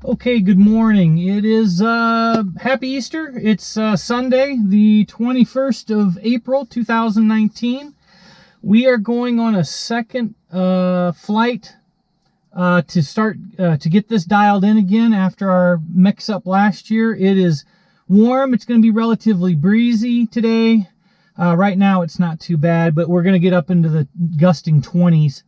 Okay, good morning. It is Happy Easter. It's Sunday, the 21st of April, 2019. We are going on a second flight to start to get this dialed in again after our mix-up last year. It is warm. It's going to be relatively breezy today. Right now, it's not too bad, but we're going to get up into the gusting 20s.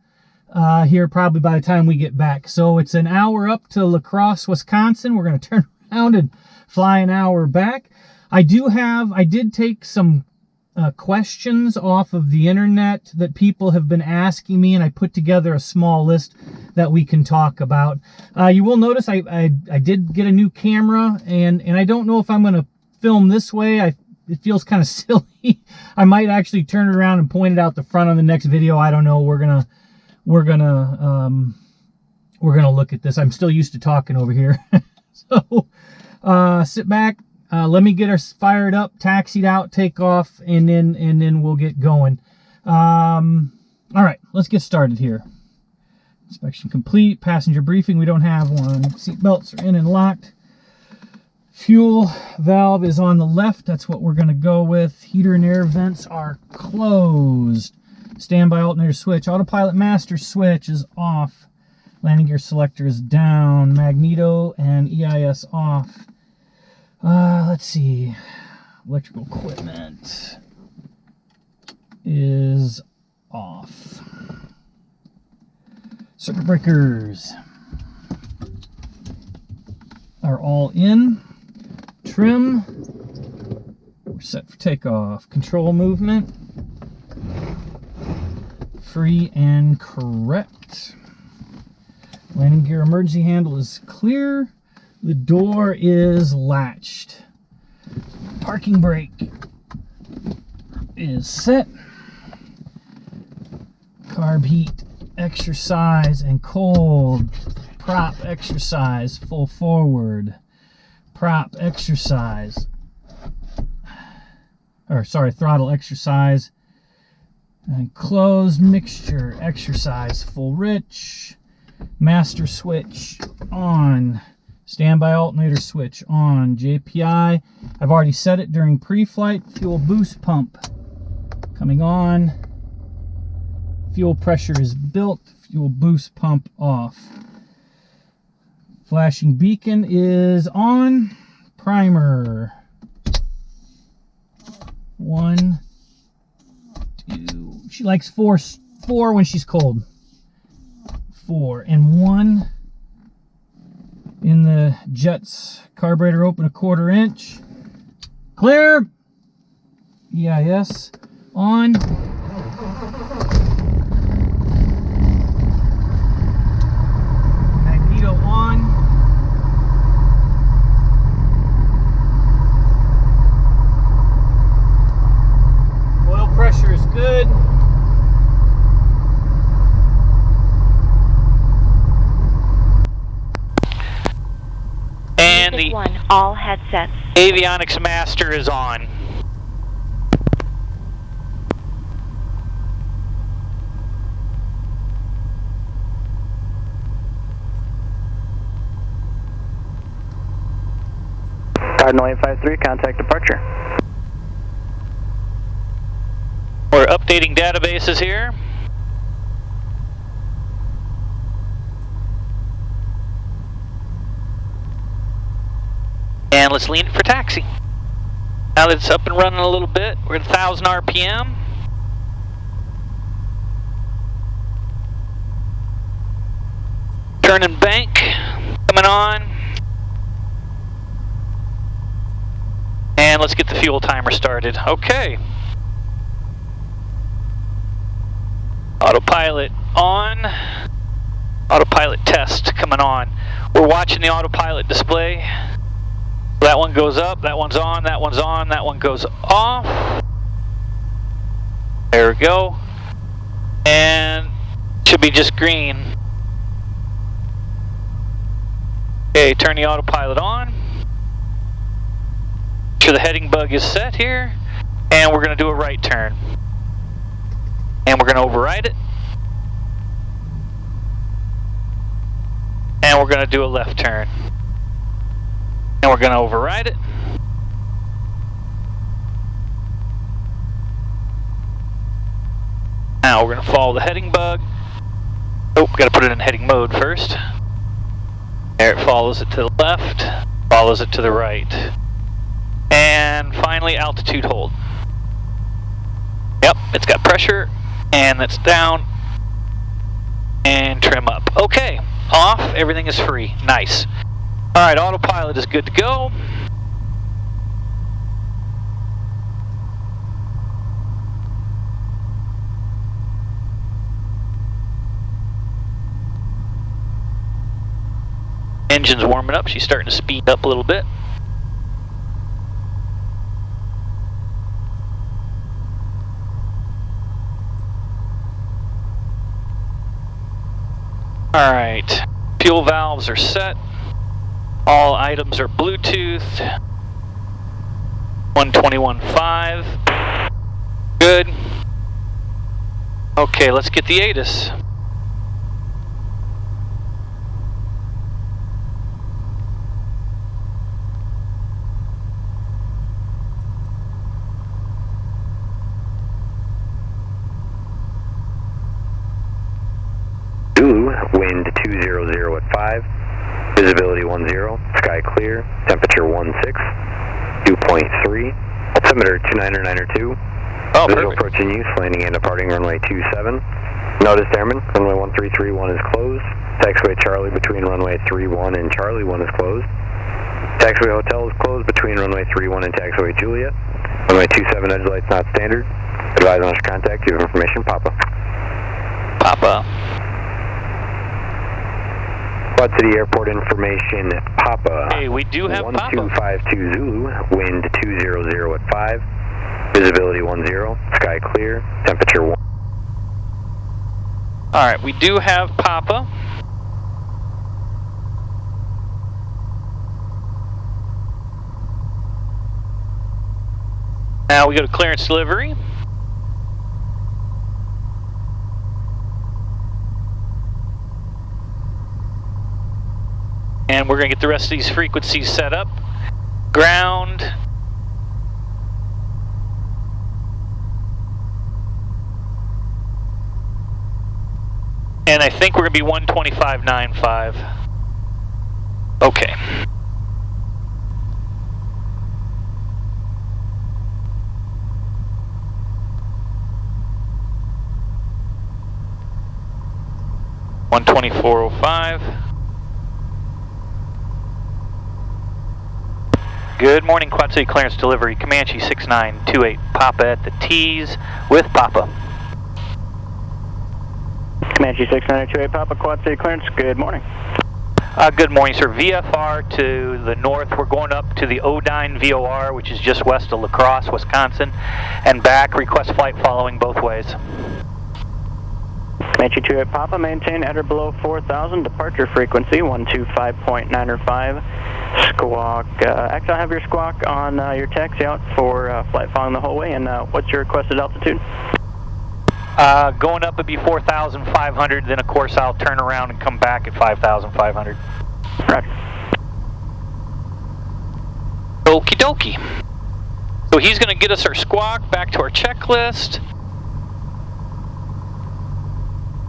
Here probably by the time we get back. So it's an hour up to Crosse, Wisconsin. We're going to turn around and fly an hour back. I did take some questions off of the internet that people have been asking me, and I put together a small list that we can talk about. You will notice I did get a new camera, and I don't know if I'm going to film this way. It feels kind of silly. I might actually turn it around and point it out the front on the next video. I don't know. We're gonna look at this. I'm still used to talking over here. So sit back, let me get us fired up, taxied out, take off, and then we'll get going. All right, let's get started here. Inspection complete. Passenger briefing, we don't have one. Seat belts are in and locked. Fuel valve is on the left. That's what we're going to go with. Heater and air vents are closed. Standby alternator switch. Autopilot master switch is off. Landing gear selector is down. Magneto and EIS off. Let's see. Electrical equipment is off. Circuit breakers are all in. Trim. We're set for takeoff. Control movement. Free and correct. Landing gear emergency handle is clear. The door is latched. Parking brake is set. Carb heat, exercise, and cold. Prop exercise, full forward. Prop exercise. Throttle exercise. And closed mixture exercise full rich. Master switch on. Standby alternator switch on. JPI, I've already set it during pre-flight. Fuel boost pump coming on. Fuel pressure is built. Fuel boost pump off. Flashing beacon is on. Primer. 1, 2. She likes four when she's cold. 4 and 1 in the jets. Carburetor open 1/4 inch. Clear. EIS on. Magneto on. Oil pressure is good. And the all headsets. Avionics master is on. Cardinal 853, contact departure. We're updating databases here. And let's lean it for taxi. Now that it's up and running a little bit, we're at 1,000 RPM. Turn and bank, coming on. And let's get the fuel timer started. Okay. Autopilot on. Autopilot test coming on. We're watching the autopilot display. That one goes up, that one's on, that one's on, that one goes off. There we go. And should be just green. Okay, turn the autopilot on. Make sure the heading bug is set here. And we're going to do a right turn. And we're going to override it. And we're going to do a left turn. And we're going to override it. Now we're going to follow the heading bug. Oh, got to put it in heading mode first. There, it follows it to the left, follows it to the right. And finally, altitude hold. Yep, it's got pressure, and that's down. And trim up. Okay, off, everything is free. Nice. All right, autopilot is good to go. Engine's warming up. She's starting to speed up a little bit. All right, fuel valves are set. All items are Bluetooth. 121.5. Good. Okay, let's get the ATIS. Wind 200 at 5, visibility 10, sky clear, temperature 16, 2.3, altimeter 29902. Oh, visual perfect. approach in use, landing and departing runway 27. Notice airman, runway 1331 is closed. Taxiway Charlie between runway 31 and Charlie 1 is closed. Taxiway Hotel is closed between runway 31 and Taxiway Juliet. Runway 27 edge lights not standard. Advise on contact, you have information, Papa. Papa. Quad City Airport information, Papa. Hey, we do have Papa. 1252 Zulu, wind 200 at 5, visibility 10, sky clear, temperature 1. All right, we do have Papa. Now we go to clearance delivery. And we're going to get the rest of these frequencies set up. Ground. And I think we're going to be 125.95. Okay. $124.05. Good morning, Quad City Clearance Delivery, Comanche 6928, Papa at the T's with Papa. Comanche 6928, Papa, Quad City Clearance, good morning. Good morning, sir. VFR to the north. We're going up to the Odine VOR, which is just west of La Crosse, Wisconsin, and back. Request flight following both ways. Comanche 28, Papa, maintain at or below 4,000, departure frequency 125.905. Squawk, actually I have your squawk on your taxi out for flight following the whole way, and what's your requested altitude? Going up would be 4,500, then of course I'll turn around and come back at 5,500. Roger. Okie dokie. So he's going to get us our squawk back to our checklist.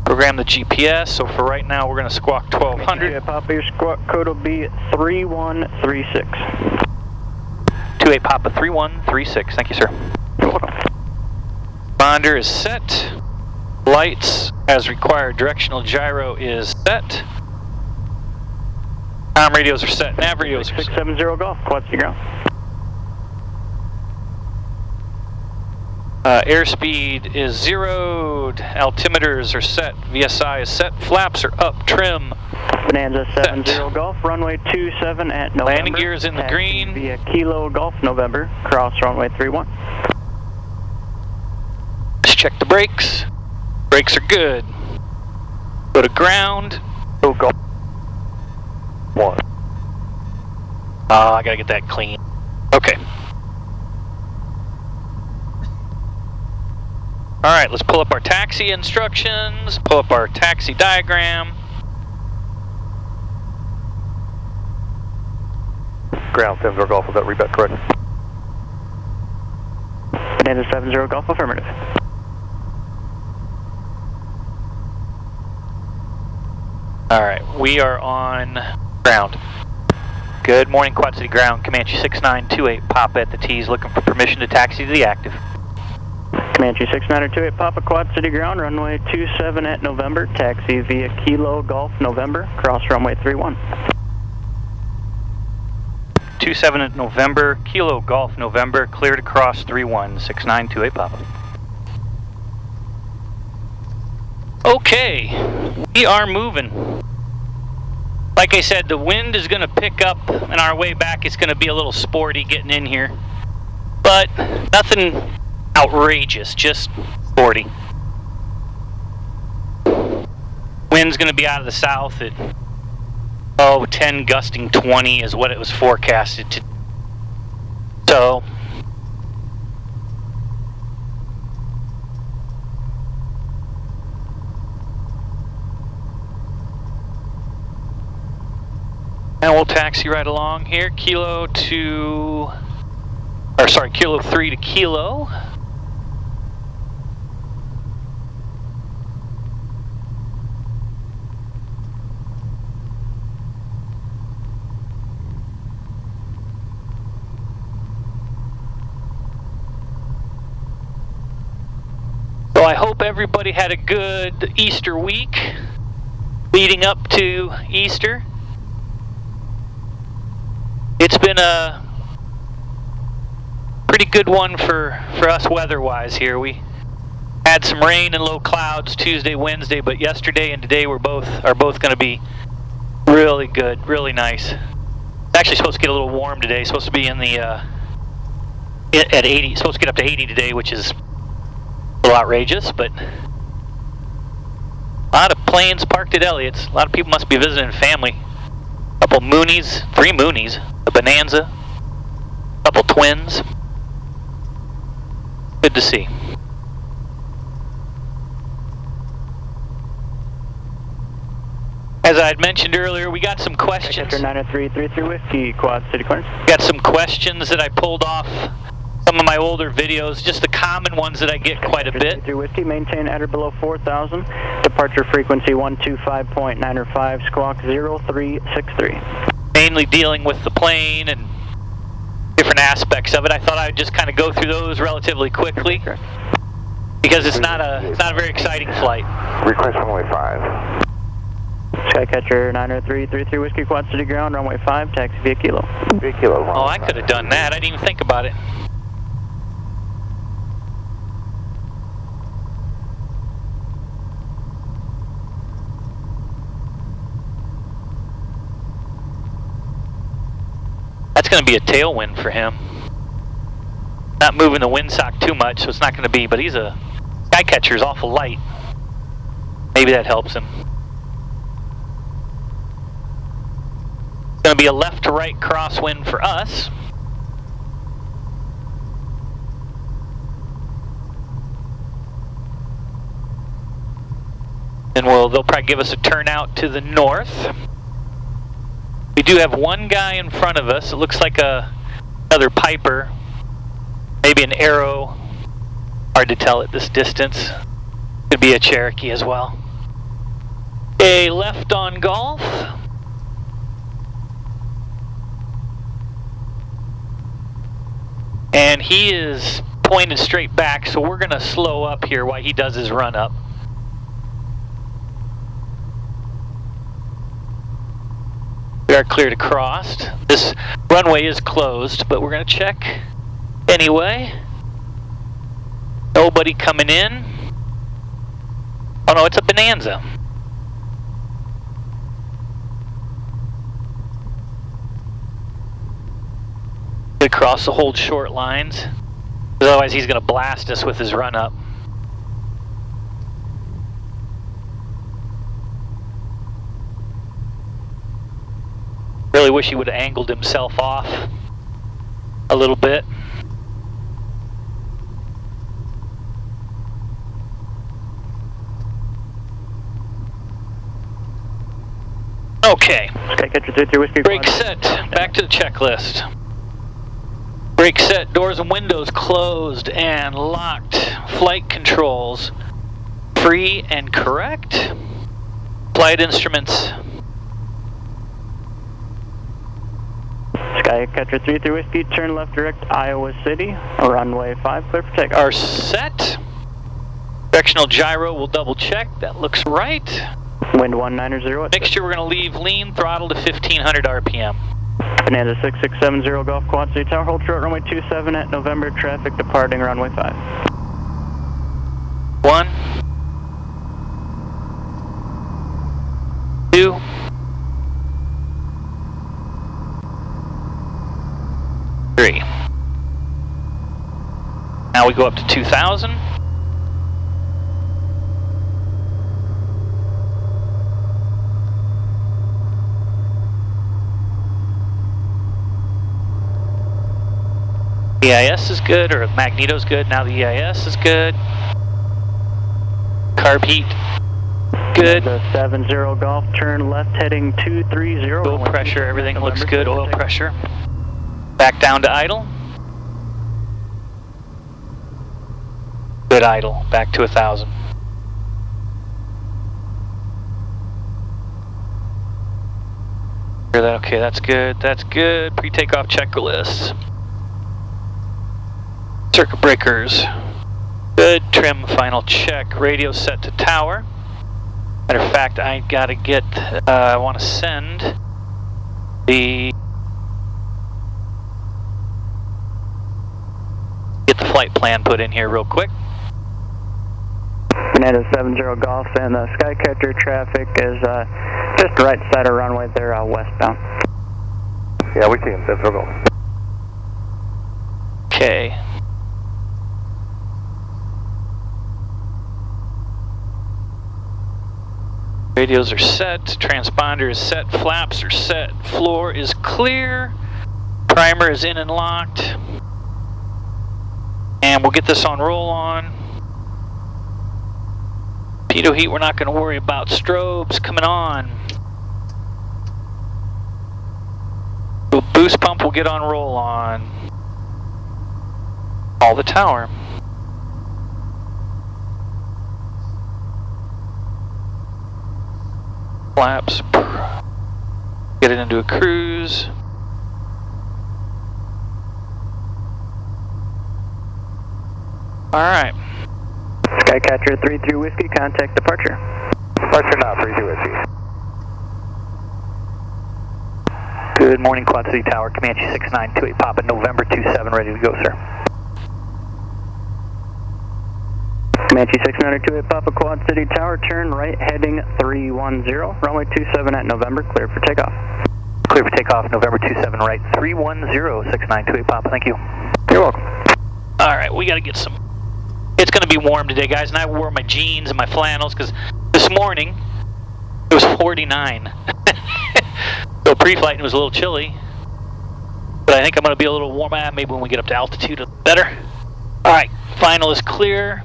Program the GPS, so for right now we're going to squawk 1200. Papa, your squawk code will be 3136. 28 Papa 3136, thank you, sir. You're welcome. Bonder is set. Lights as required. Directional gyro is set. Comm radios are set. Nav radios are set. 670 Golf, Quad City ground. Airspeed is zeroed. Altimeters are set. VSI is set. Flaps are up. Trim. Bonanza 70 Golf, runway 27 at November. Landing gear is in the Taxi green. Via Kilo Golf, November. Cross runway 31. Let's check the brakes. Brakes are good. Go to ground. Go Golf. 1. I gotta get that clean. Okay. Alright, let's pull up our taxi instructions, pull up our taxi diagram. ground 70 Golf, was that read back correct? Bonanza 70 Golf, affirmative. Alright, we are on ground. Good morning, Quad City Ground. Comanche 6928 Papa at the T's, looking for permission to taxi to the active. Comanche 6928 Papa, Quad City Ground, runway 27 at November, taxi via Kilo Golf November, cross runway 31. 27 at November, Kilo Golf November, clear to cross 31, 6928 Papa. Okay, we are moving. Like I said, the wind is going to pick up, and our way back it's going to be a little sporty getting in here. But nothing outrageous, just sporty. Wind's going to be out of the south at 10 gusting 20 is what it was forecasted to. So and we'll taxi right along here, Kilo 3 to Kilo. So I hope everybody had a good Easter week leading up to Easter. It's been a pretty good one for us weather-wise here. We had some rain and low clouds Tuesday, Wednesday, but yesterday and today are both going to be really good, really nice. It's actually supposed to get a little warm today. It's supposed to be in the at 80. It's supposed to get up to 80 today, which is a little outrageous, but a lot of planes parked at Elliott's. A lot of people must be visiting family. A couple Moonies, 3 Moonies, a Bonanza, a couple twins. Good to see. As I had mentioned earlier, we got some questions. 90333 Whiskey, Quad City Corners. Got some questions that I pulled off some of my older videos, just the common ones that I get quite a bit. 3 Whiskey, maintain at or below 4,000. Departure frequency 125.905, squawk 0363. Mainly dealing with the plane and different aspects of it. I thought I would just kind of go through those relatively quickly because it's not a very exciting flight. Request runway 5. Skycatcher 90333 Whiskey, Quad City Ground, runway 5, taxi via Kilo. Via Kilo. Oh, I could have done that. I didn't even think about it. That's going to be a tailwind for him. Not moving the windsock too much, so it's not going to be, but Skycatcher's awful light. Maybe that helps him. It's going to be a left to right crosswind for us. And they'll probably give us a turnout to the north. We do have one guy in front of us. It looks like another Piper, maybe an Arrow. Hard to tell at this distance. Could be a Cherokee as well. A left on Golf. And he is pointed straight back, so we're going to slow up here while he does his run up. We are clear to cross. This runway is closed, but we're going to check anyway. Nobody coming in. Oh no, it's a Bonanza. Good cross the hold short lines. Otherwise he's going to blast us with his run up. Really wish he would have angled himself off a little bit. Okay. Skycatcher 33 Whiskey. Brake set. Back to the checklist. Brake set. Doors and windows closed and locked. Flight controls free and correct. Flight instruments. Skycatcher 33 Whiskey, turn left direct Iowa City, runway 5, clear for takeoff. Are set. Directional gyro, we'll double check. That looks right. Wind 190. Mixture, we're going to leave lean throttle to 1500 RPM. Bonanza 6670 Golf Quad City Tower, hold short runway 27 at November, traffic departing runway 5. 1, 2, 3. Now we go up to 2000. The EIS is good, or magneto's good. Now the EIS is good. Carb heat, good. The 70 Golf, turn left heading 230. Oil pressure, everything looks good. Oil pressure. Back down to idle. Good idle. Back to 1000. Hear that? Okay, that's good. That's good. Pre-takeoff checklist. Circuit breakers. Good. Trim final check. Radio set to tower. Matter of fact, I gotta get, I want to send get the flight plan put in here real quick. Bonanza 70 Golf, and the Skycatcher traffic is just right side of runway there, westbound. Yeah, we see him. 70 Golf. Okay. Radios are set, transponder is set, flaps are set, floor is clear, primer is in and locked, and we'll get this on roll on. Pitot heat, we're not going to worry about. Strobes coming on. The boost pump will get on roll on. All the tower. Flaps, get it into a cruise. Alright. Skycatcher 33 Whiskey, contact departure. Departure now, 32 Whiskey. Good morning, Quad City Tower, Comanche 6928 Papa, November 27, ready to go, sir. Comanche 6928 Papa, Quad City Tower, turn right heading 310, runway 27 at November, clear for takeoff. Clear for takeoff, November 27 right, 310, 6928 Papa, thank you. You're welcome. Alright, we gotta get some. It's gonna be warm today, guys, and I wore my jeans and my flannels because this morning it was 49. So pre-flight it was a little chilly, but I think I'm gonna be a little warm. Maybe when we get up to altitude, it'll be better. Alright, final is clear.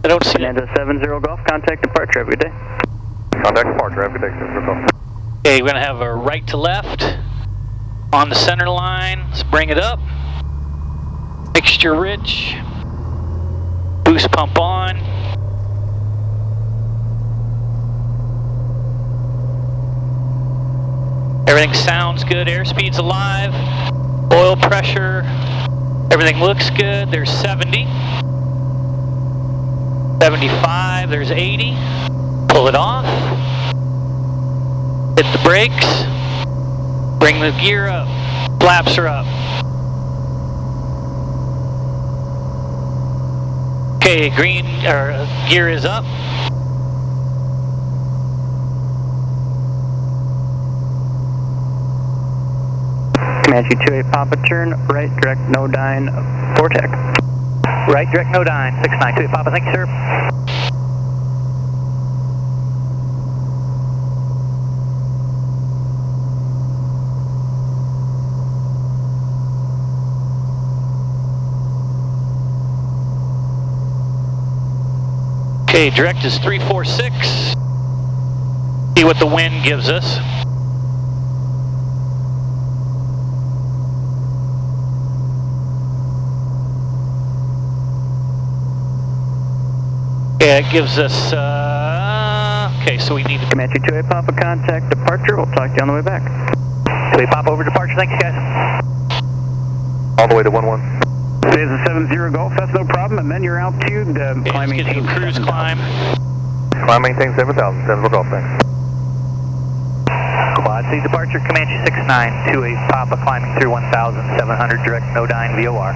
I don't see it. Bonanza 70 Golf, contact departure, have a good day. Contact departure, have a good day, 70 Golf. Okay, we're gonna have a right to left on the center line. Let's bring it up. Mixture rich. Boost pump on. Everything sounds good. Airspeed's alive. Oil pressure. Everything looks good. There's 70. 75. There's 80. Pull it off. Hit the brakes. Bring the gear up. Flaps are up. Okay, green gear is up. Comanche 28 Papa, turn right direct Nodine, Vortec. Right direct Nodine, 6928 Papa, thank you, sir. Okay, direct is 346. See what the wind gives us. Yeah, it gives us, okay, so we need to... Comanche 2A Papa, contact departure. We'll talk to you on the way back. 2A Papa over departure, thanks guys. All the way to 11. It is a 70 Golf, that's no problem. Amend your altitude, Okay, climb let's get to a cruise climb. Climb maintain 7,000, 7 Golf, thanks. Quad C departure, Comanche 69, 2A Papa climbing through 1,700, direct Nodine VOR.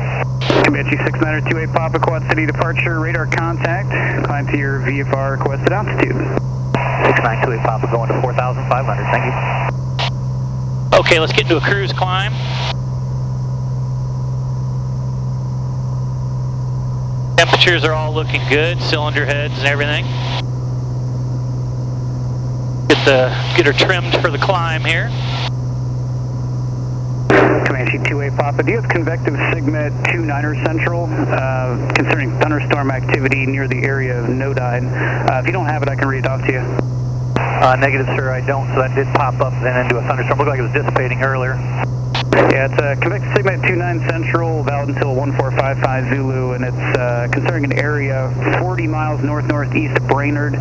Comanche 69 or 2A Papa, Quad City departure, radar contact. Climb to your VFR requested altitude. 69, 2A Papa going to 4,500, thank you. Okay, let's get into a cruise climb. Temperatures are all looking good, cylinder heads and everything. Get her trimmed for the climb here. Comanche 2A Papa, do you have convective Sigma 29er Central concerning thunderstorm activity near the area of Nodine? If you don't have it, I can read it off to you. Negative, sir, I don't, so that did pop up then into a thunderstorm. Looked like it was dissipating earlier. Yeah, it's a convective Sigma 29 Central, valid until 1455 Zulu, and it's concerning an area 40 miles north-northeast of Brainerd,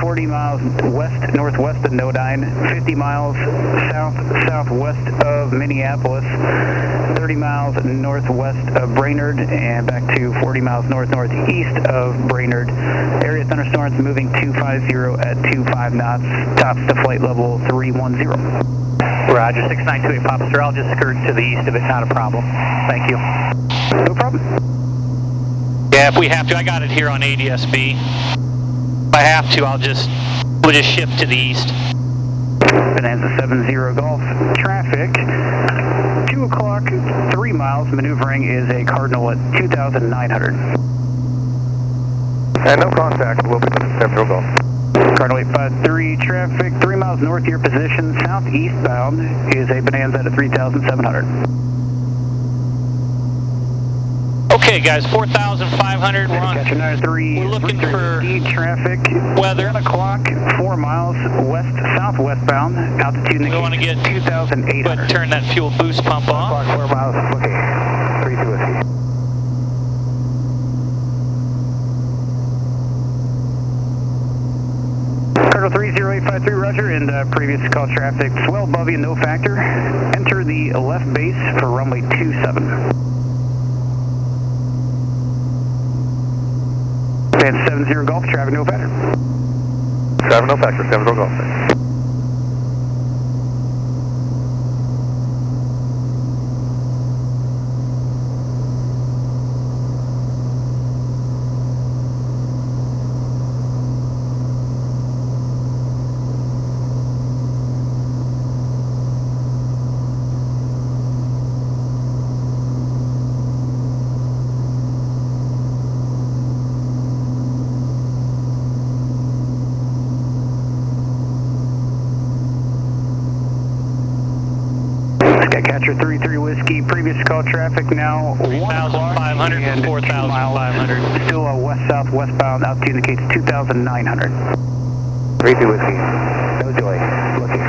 40 miles west-northwest of Nodine, 50 miles south-southwest of Minneapolis, 30 miles northwest of Brainerd, and back to 40 miles north-northeast of Brainerd. Area thunderstorms moving 250 at 25 knots, tops to flight level 310. Roger, 692 Papa, sir. I'll just skirt to the east of it, not a problem. Thank you. No problem. Yeah, if we have to, I got it here on ADSB. If I have to, we'll just shift to the east. Bonanza 70 Golf, traffic, 2 o'clock, 3 miles, maneuvering is a Cardinal at 2,900. And no contact, we'll be 70 Golf. Cardinal 853, traffic 3 miles north of your position, southeastbound is a Bonanza at 3,700. Okay, guys, 4,500. We're looking for traffic. Weather. 10 o'clock, 4 miles west southwestbound, altitude We want to get 2,800. but turn that fuel boost pump off. 4 miles, okay. 32 whiskey. Cardinal 30853, roger, and previous call traffic, swell above you, no factor. Enter the left base for runway 27. And 70 Golf, traffic no factor. Traffic no factor, 70 Golf, thanks. Catcher 33 Whiskey, previous call traffic now 3,500 and 4,500. Still west-southwestbound, altitude indicates 2,900. 32 whiskey, no joy, looking.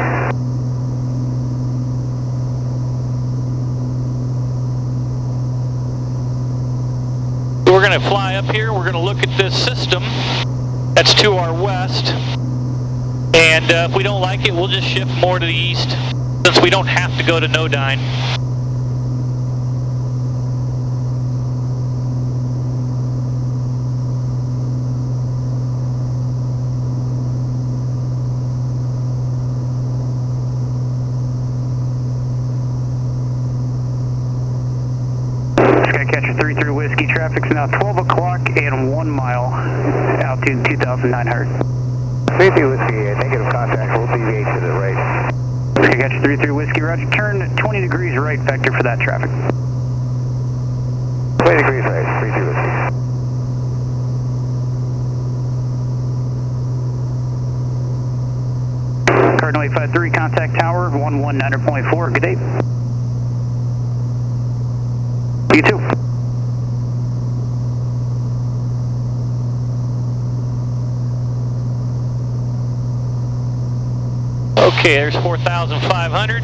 We're going to fly up here, we're going to look at this system that's to our west, and if we don't like it, we'll just shift more to the east, since we don't have to go to Nodine. Skycatcher 33 Whiskey, traffic's now 12 o'clock and 1 mile, altitude 2,900. 32 whiskey, negative contact, we'll deviate to the right. Skycatcher 33 Whiskey, roger, turn 20 degrees right vector for that traffic. 20 degrees right, 32 whiskey. Cardinal 853, contact tower, 119.4, good day. You too. Okay, there's 4,500.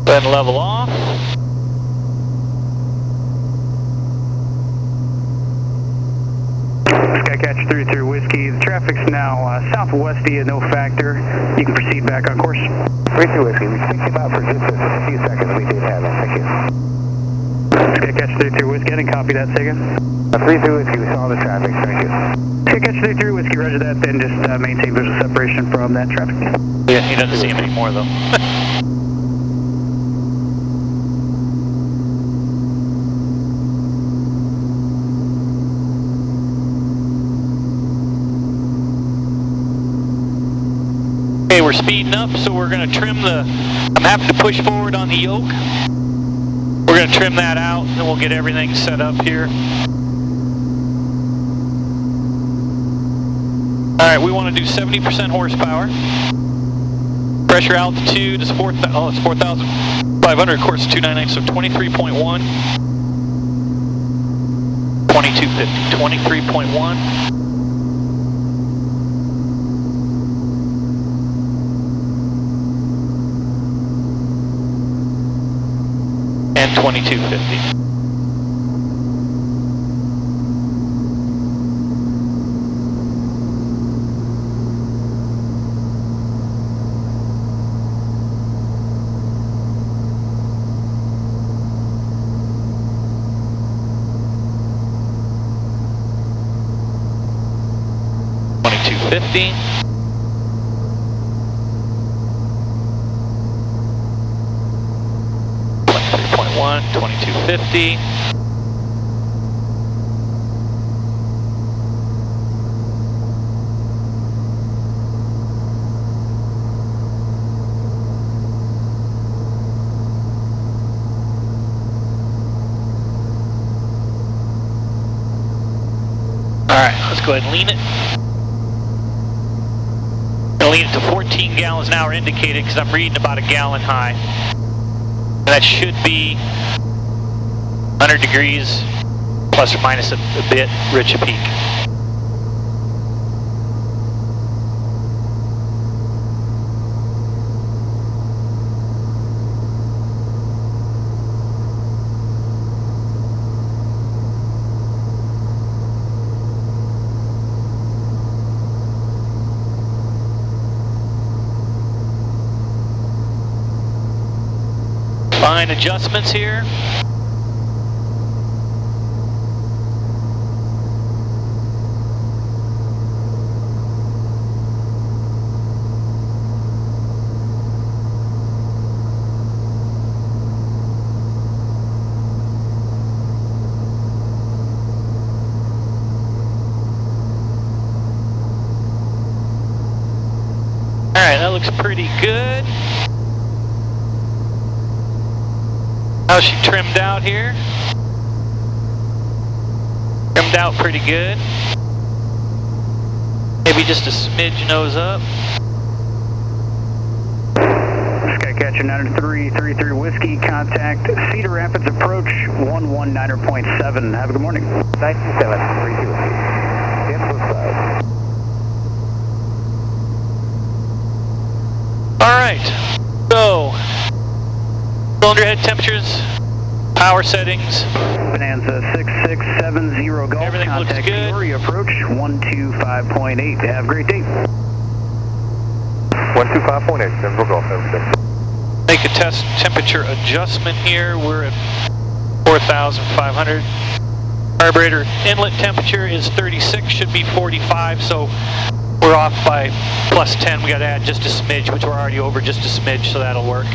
Go ahead and level off. Skycatch 33 Whiskey. The traffic's now southwest of you, no factor. You can proceed back on course. 33 Whiskey, we picked you up for just a few seconds. We did have it. Thank you. Skycatch 33 Whiskey, I didn't copy that, say again. 33 Whiskey, we saw the traffic. Thank you. Skycatch 33 Whiskey, roger that, then just maintain visual separation from that traffic. Yeah, he doesn't see him anymore though. Okay, we're speeding up, so we're going to trim the, I'm having to push forward on the yoke. We're going to trim that out, and then we'll get everything set up here. Alright, we want to do 70% horsepower. Pressure altitude is 4,500, of course, 299, so 23.1. 2250, 23.1. And 2250. $22.50. $22.50. Alright, let's go ahead and lean it. I'll lean it to 14 gallons an hour indicated because I'm reading about a gallon high. And that should be 100 degrees plus or minus a bit, rich a peak. Fine adjustments here. All right, that looks pretty good. How's she trimmed out here? Trimmed out pretty good. Maybe just a smidge nose up. Skycatcher 9333 Whiskey, contact Cedar Rapids approach 119.7. Have a good morning. 9732 Whiskey. All right, so cylinder head temperatures, power settings. Bonanza 6670 Golf. Everything contact looks good. Peoria approach 125.8. Have a great day. 125.8, Denver Golf, everything. Make a test temperature adjustment here. We're at 4,500. Carburetor inlet temperature is 36, should be 45, so we're off by plus 10. We got to add just a smidge, which we're already over just a smidge, so that'll work.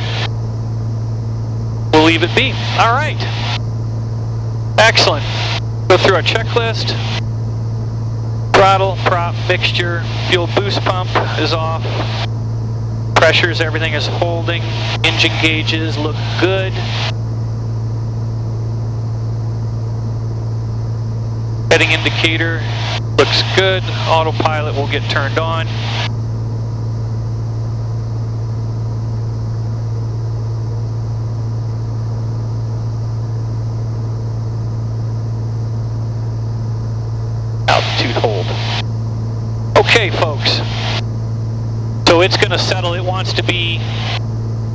We'll leave it be. All right. Excellent. Go through our checklist. Throttle, prop, mixture, fuel boost pump is off. Pressures, everything is holding. Engine gauges look good. Heading indicator looks good. Autopilot will get turned on. Altitude hold. Okay, Okay, folks. So it's going to settle. It wants to be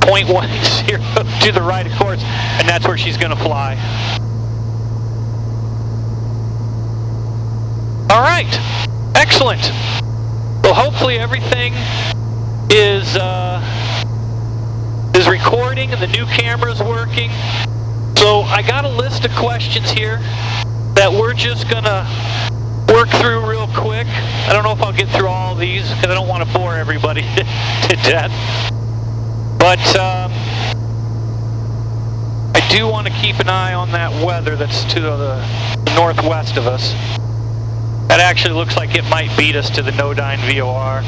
0.10 to the right, of course, and that's where she's going to fly. All right, excellent. Well, hopefully everything is recording and the new camera's working. So I got a list of questions here that we're just going to work through real quick. I don't know if I'll get through all of these because I don't want to bore everybody to death. But I do want to keep an eye on that weather that's to the northwest of us. That actually looks like it might beat us to the no-dyne VOR.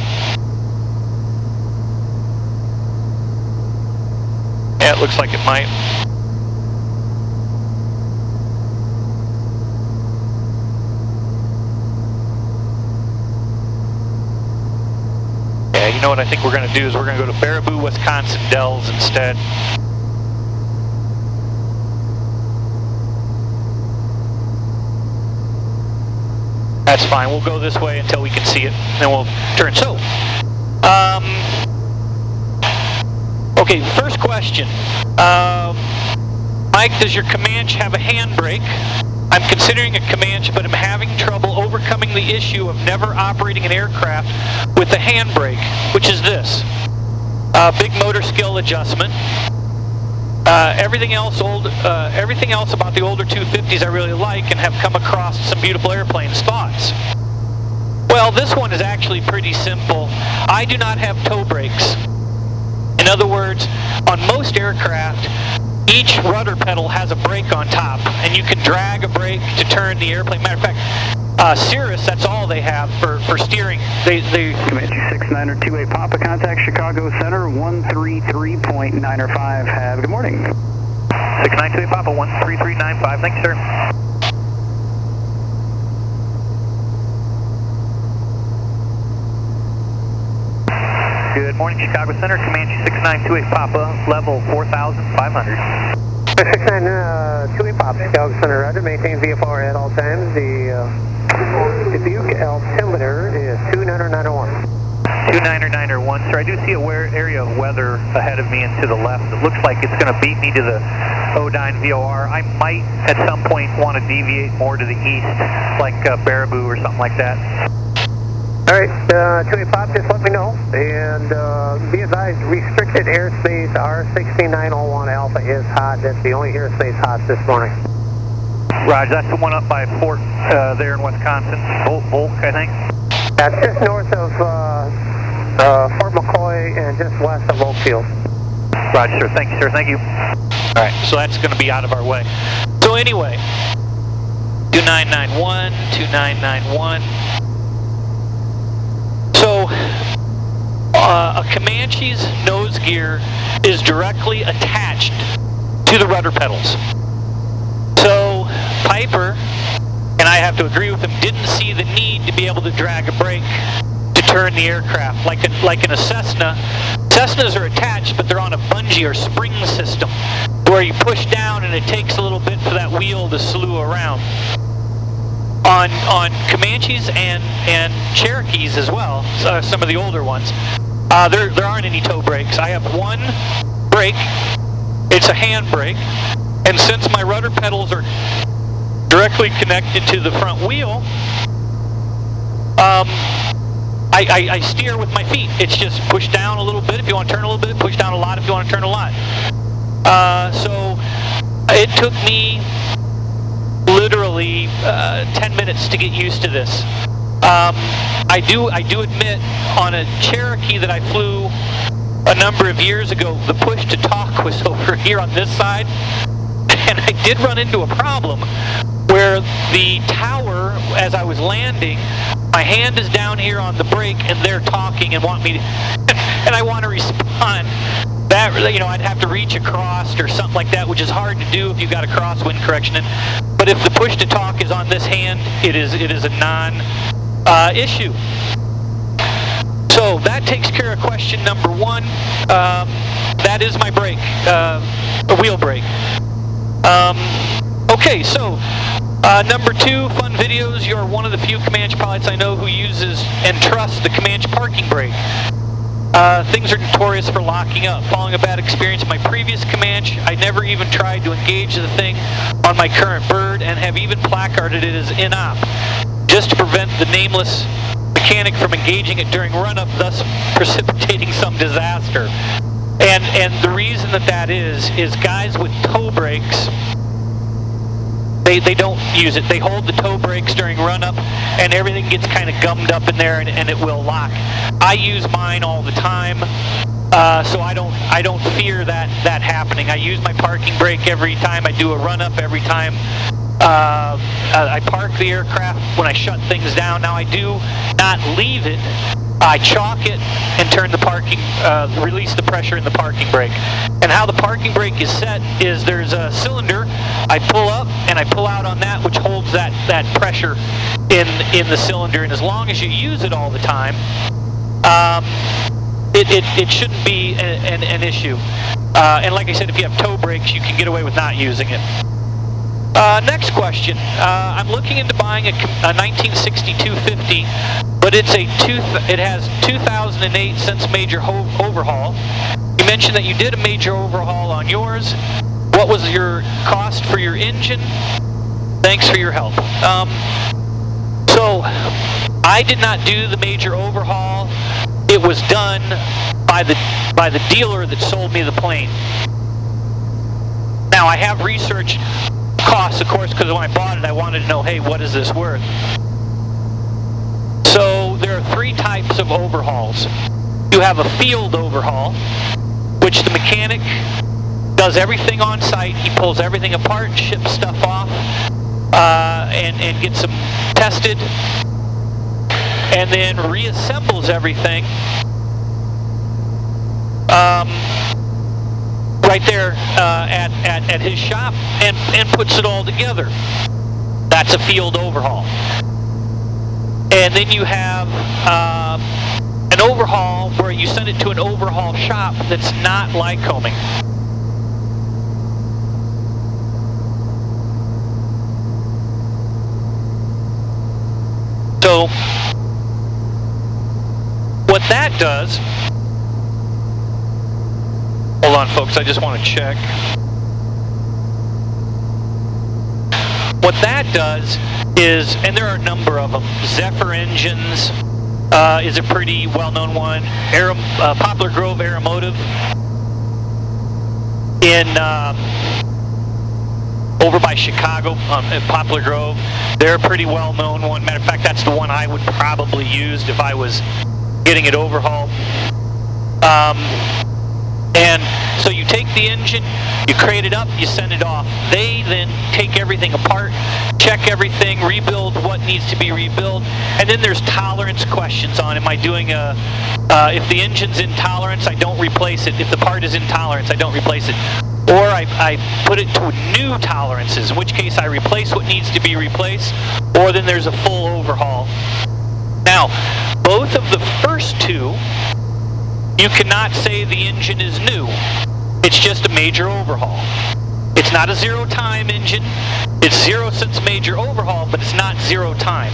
Yeah, it looks like it might. Yeah, you know what I think we're going to do is we're going to go to Baraboo, Wisconsin Dells instead. That's fine. We'll go this way until we can see it, then we'll turn. So, okay, first question. Mike, does your Comanche have a handbrake? I'm considering a Comanche, but I'm having trouble overcoming the issue of never operating an aircraft with a handbrake, which is this. Big motor skill adjustment. Everything else about the older 250s I really like and have come across some beautiful airplane spots. Well, this one is actually pretty simple. I do not have toe brakes. In other words, on most aircraft, each rudder pedal has a brake on top, and you can drag a brake to turn the airplane. Matter of fact, Cirrus, that's all they have for steering. They Comanche 69er 28 Papa, contact Chicago Center 133.905. Have a good morning. 692 Papa 13395. Thanks, sir. Good morning, Chicago Center. Comanche 6928 Papa, level 4,500. 6928 Papa, Chicago Center. Roger. Maintain VFR at all times. The Dubuque altimeter is 29901. 29901. Sir, I do see a area of weather ahead of me and to the left. It looks like it's going to beat me to the O-dyne VOR. I might at some point want to deviate more to the east, like Baraboo or something like that. All right, 28 Pop, just let me know. And be advised, restricted airspace R6901 Alpha is hot. That's the only airspace hot this morning. Roger, that's the one up by Fort there in Wisconsin. Volk, I think. That's just north of Fort McCoy and just west of Oakfield. Roger, sir. Thank you, sir. Thank you. All right, so that's going to be out of our way. So anyway, 2991, 2991. So, a Comanche's nose gear is directly attached to the rudder pedals. So, Piper, and I have to agree with him, didn't see the need to be able to drag a brake to turn the aircraft. Like in a Cessna, Cessnas are attached, but they're on a bungee or spring system, where you push down and it takes a little bit for that wheel to slew around. On Comanches and Cherokees as well, some of the older ones, there aren't any toe brakes. I have one brake. It's a hand brake, and since my rudder pedals are directly connected to the front wheel, I steer with my feet. It's just push down a little bit if you want to turn a little bit, push down a lot if you want to turn a lot. So it took me literally 10 minutes to get used to this. I do admit, on a Cherokee that I flew a number of years ago, the push to talk was over here on this side, and I did run into a problem where the tower, as I was landing, my hand is down here on the brake and they're talking and want me to, and I want to respond. That, I'd have to reach across or something like that, which is hard to do if you've got a crosswind correction in. But if the push to talk is on this hand, it is a non-issue. So that takes care of question number one. That is my brake, a wheel brake. Okay, so Number 2, fun videos. You're one of the few Comanche pilots I know who uses and trusts the Comanche parking brake. Things are notorious for locking up. Following a bad experience in my previous Comanche, I never even tried to engage the thing on my current bird and have even placarded it as in-op, just to prevent the nameless mechanic from engaging it during run-up, thus precipitating some disaster. And the reason that is guys with toe brakes, they don't use it. They hold the toe brakes during run-up, and everything gets kind of gummed up in there, and it will lock. I use mine all the time, so I don't fear that happening. I use my parking brake every time I do a run-up, every time I park the aircraft, when I shut things down. Now I do not leave it. I chalk it and turn the parking, release the pressure in the parking brake. And how the parking brake is set is there's a cylinder. I pull up and I pull out on that, which holds that pressure in the cylinder. And as long as you use it all the time, it shouldn't be an issue. And like I said, if you have toe brakes, you can get away with not using it. Next question. I'm looking into buying a 1962 50, but it has 2008 since major overhaul. You mentioned that you did a major overhaul on yours. What was your cost for your engine? Thanks for your help. So I did not do the major overhaul. It was done by the dealer that sold me the plane. Now I have researched costs, of course, because when I bought it, I wanted to know, hey, what is this worth? So there are 3 types of overhauls. You have a field overhaul, which the mechanic does everything on site. He pulls everything apart, ships stuff off, and gets them tested, and then reassembles everything right there at his shop and puts it all together. That's a field overhaul. And then you have an overhaul where you send it to an overhaul shop that's not Lycoming. So what that does, hold on folks, I just want to check. What that does is, and there are a number of them, Zephyr Engines is a pretty well-known one, Poplar Grove Aeromotive in over by Chicago, at Poplar Grove. They're a pretty well-known one. Matter of fact, that's the one I would probably use if I was getting it overhauled. And so you take the engine, you crate it up, you send it off. They then take everything apart, check everything, rebuild what needs to be rebuilt, and then there's tolerance questions on, am I doing if the engine's in tolerance, I don't replace it. If the part is in tolerance, I don't replace it. Or I put it to new tolerances, in which case I replace what needs to be replaced, or then there's a full overhaul. Now, both of the first two, you cannot say the engine is new. It's just a major overhaul. It's not a zero-time engine. It's zero since major overhaul, but it's not zero time.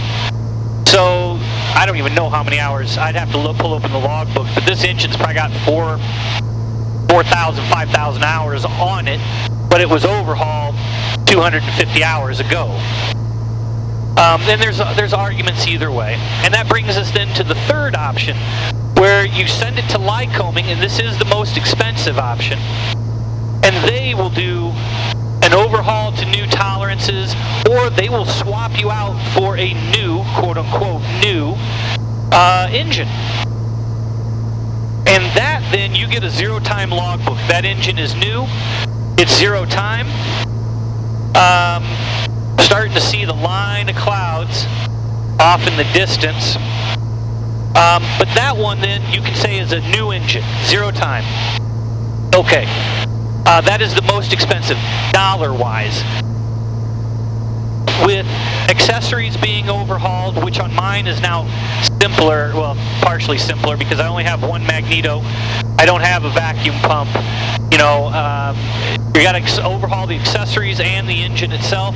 So, I don't even know how many hours. I'd have to pull open the logbook, but this engine's probably got 4,000, 5,000 hours on it, but it was overhauled 250 hours ago. Then there's arguments either way. And that brings us then to the third option, where you send it to Lycoming, and this is the most expensive option, and they will do an overhaul to new tolerances, or they will swap you out for a new, quote-unquote, new engine. And that, then, you get a zero-time logbook. That engine is new. It's zero time. Starting to see the line of clouds off in the distance. But that one, then, you can say is a new engine. Zero time. Okay. That is the most expensive, dollar-wise. With accessories being overhauled, which on mine is now simpler, well, partially simpler, because I only have one magneto. I don't have a vacuum pump. You know, you got to overhaul the accessories and the engine itself.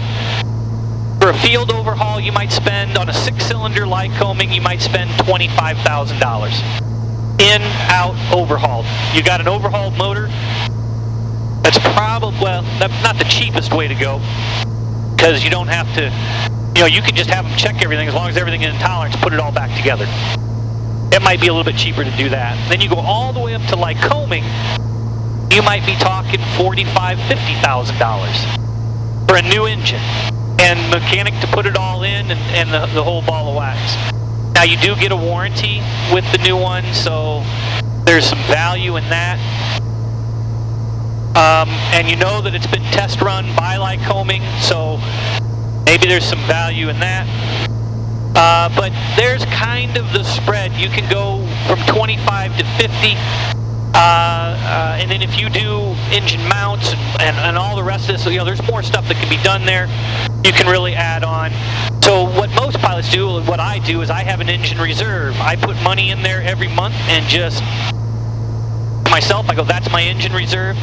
For a field overhaul, you might spend, on a 6-cylinder Lycoming, you might spend $25,000. In, out, overhauled. You got an overhauled motor, that's probably, well, that's not the cheapest way to go, because you don't have to, you can just have them check everything. As long as everything is in tolerance, put it all back together. It might be a little bit cheaper to do that. Then you go all the way up to Lycoming, you might be talking $45,000, $50,000 for a new engine and mechanic to put it all in, and the whole ball of wax. Now you do get a warranty with the new one, so there's some value in that. And you know that it's been test run by Lycoming, so maybe there's some value in that. But there's kind of the spread. You can go from 25 to 50, and then if you do engine mounts and all the rest of this, there's more stuff that can be done there. You can really add on. So what most pilots do, and what I do, is I have an engine reserve. I put money in there every month and just, myself, I go, that's my engine reserve,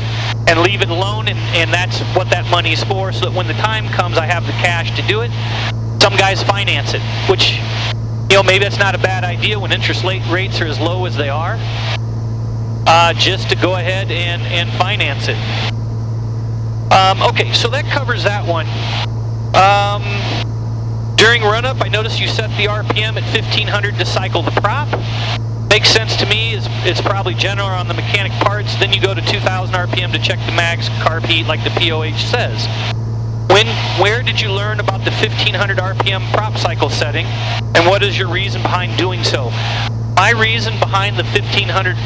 and leave it alone, and that's what that money is for, so that when the time comes, I have the cash to do it. Some guys finance it, which, maybe that's not a bad idea when interest rates are as low as they are, just to go ahead and finance it. Okay, so that covers that one. During run-up, I noticed you set the RPM at 1500 to cycle the prop. Makes sense to me. It's probably general on the mechanic parts. Then you go to 2000 RPM to check the mags, carb heat, like the POH says. Where did you learn about the 1500 RPM prop cycle setting, and what is your reason behind doing so? My reason behind the 1500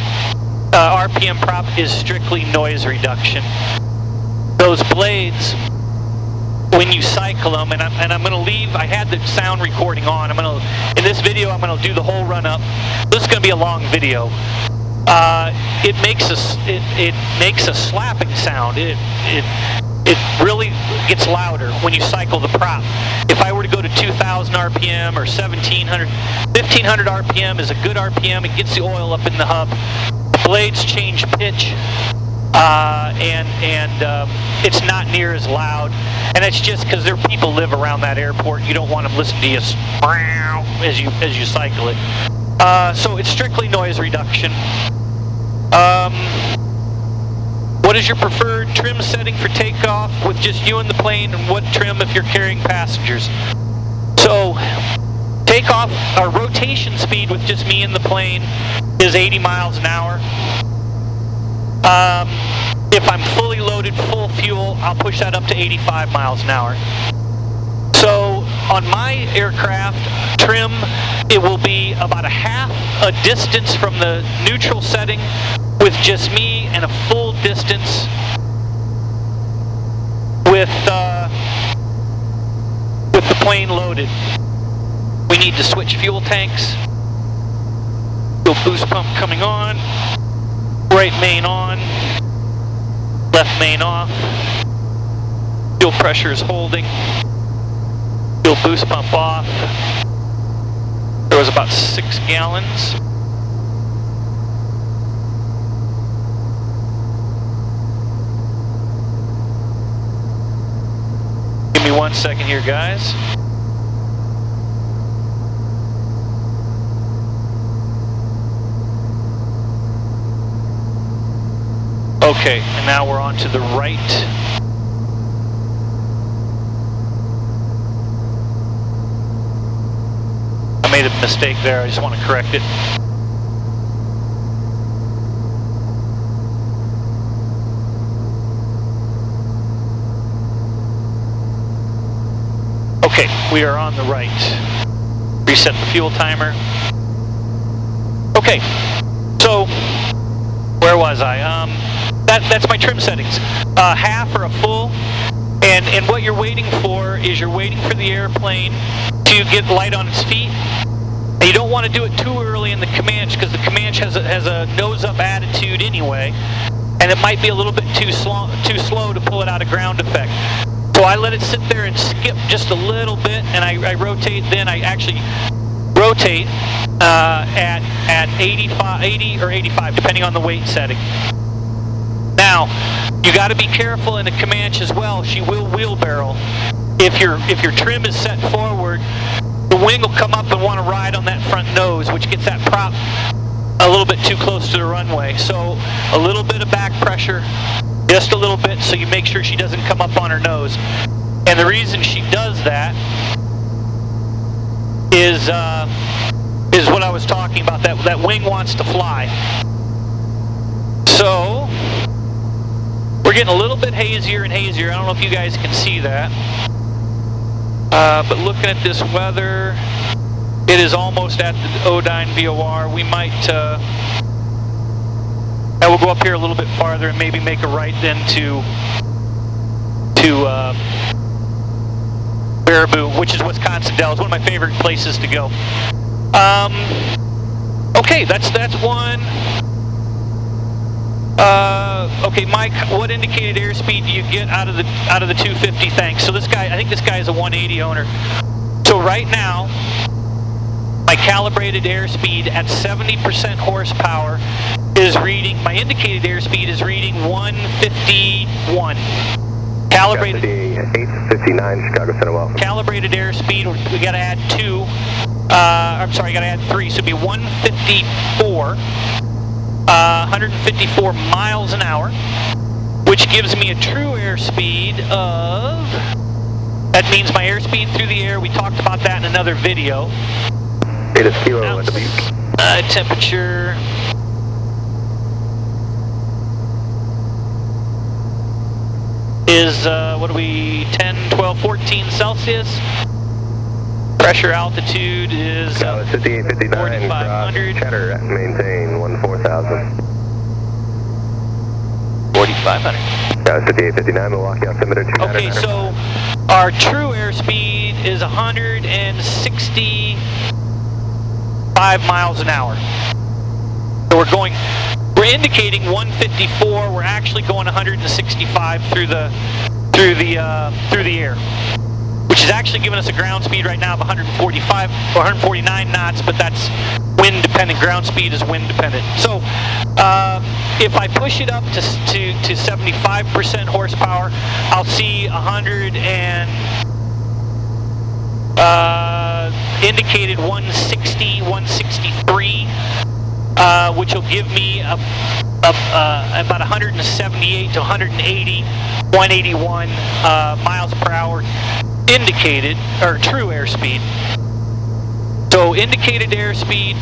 RPM prop is strictly noise reduction. Those blades, when you cycle them, and I'm going to leave, I had the sound recording on. In this video, I'm going to do the whole run up. This is going to be a long video. It makes a slapping sound. It really gets louder when you cycle the prop. If I were to go to 2000 RPM or 1700, 1500 RPM is a good RPM. It gets the oil up in the hub. The blades change pitch. And it's not near as loud, and it's just because there are people live around that airport. You don't want them listening to you as you cycle it. So it's strictly noise reduction. What is your preferred trim setting for takeoff with just you and the plane, and what trim if you're carrying passengers? So takeoff or rotation speed with just me and the plane is 80 miles an hour. If I'm fully loaded, full fuel, I'll push that up to 85 miles an hour. So on my aircraft trim, it will be about a half a distance from the neutral setting with just me, and a full distance with the plane loaded. We need to switch fuel tanks. Fuel boost pump coming on. Right main on, left main off, fuel pressure is holding, fuel boost pump off. There was about 6 gallons. Give me 1 second here, guys. Okay, and now we're on to the right. I made a mistake there, I just want to correct it. Okay, we are on the right. Reset the fuel timer. Okay, so where was I? That's my trim settings. Half or a full, and what you're waiting for is you're waiting for the airplane to get light on its feet. And you don't want to do it too early in the Comanche, because the Comanche has a nose-up attitude anyway, and it might be a little bit too slow to pull it out of ground effect. So I let it sit there and skip just a little bit, and I rotate. Then I actually rotate at 80 or 85, depending on the weight setting. Now, you got to be careful in a Comanche as well. She will wheelbarrow. if your trim is set forward, the wing will come up and want to ride on that front nose, which gets that prop a little bit too close to the runway. So a little bit of back pressure, just a little bit, so you make sure she doesn't come up on her nose. And the reason she does that is what I was talking about. That wing wants to fly. So we're getting a little bit hazier and hazier. I don't know if you guys can see that. But looking at this weather, it is almost at the Odine VOR. We might, I will go up here a little bit farther and maybe make a right then to Baraboo, which is Wisconsin Dells, one of my favorite places to go. Okay, that's one. Okay, Mike, what indicated airspeed do you get out of the 250? Thanks. So this guy, I think this guy is a 180 owner. So right now, my calibrated airspeed at 70% horsepower is reading, my indicated airspeed is reading 151. Calibrated 859 Chicago Center Welcome. Calibrated airspeed, we got to add 2. I'm sorry, got to add 3, so it'd be 154. 154 miles an hour, which gives me a true airspeed of, that means my airspeed through the air, we talked about that in another video. It is kilo at the beach. Temperature is, what are we, 10, 12, 14 Celsius. Pressure altitude is 5859, Cheddar, maintain 14,000. 4,500. 5859, Milwaukee, altimeter 299. Okay, so our true airspeed is 165 miles an hour. So we're indicating 154. We're actually going 165 through the air, which is actually giving us a ground speed right now of 145 or 149 knots, but that's wind dependent. Ground speed is wind dependent. So if I push it up to 75% horsepower, I'll see 100 and indicated 160, 163, which will give me about 178 to 180, 181 miles per hour indicated, or true airspeed. So indicated airspeed,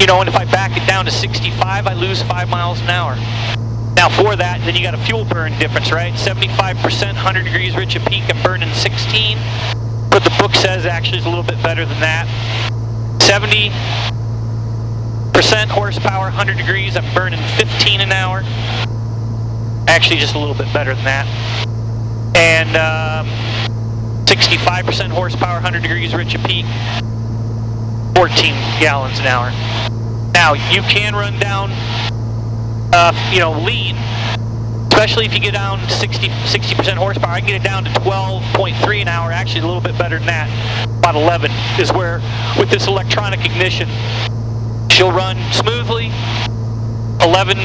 you know, and if I back it down to 65, I lose 5 miles an hour. Now for that, then you got a fuel burn difference, right? 75%, 100 degrees rich at peak, I'm burning 16. But the book says actually it's a little bit better than that. 70% horsepower, 100 degrees, I'm burning 15 an hour. Actually just a little bit better than that. And 65% horsepower, 100 degrees rich at peak, 14 gallons an hour. Now, you can run down, lean, especially if you get down 60% horsepower. I can get it down to 12.3 an hour, actually a little bit better than that. About 11 is where, with this electronic ignition, she'll run smoothly, 11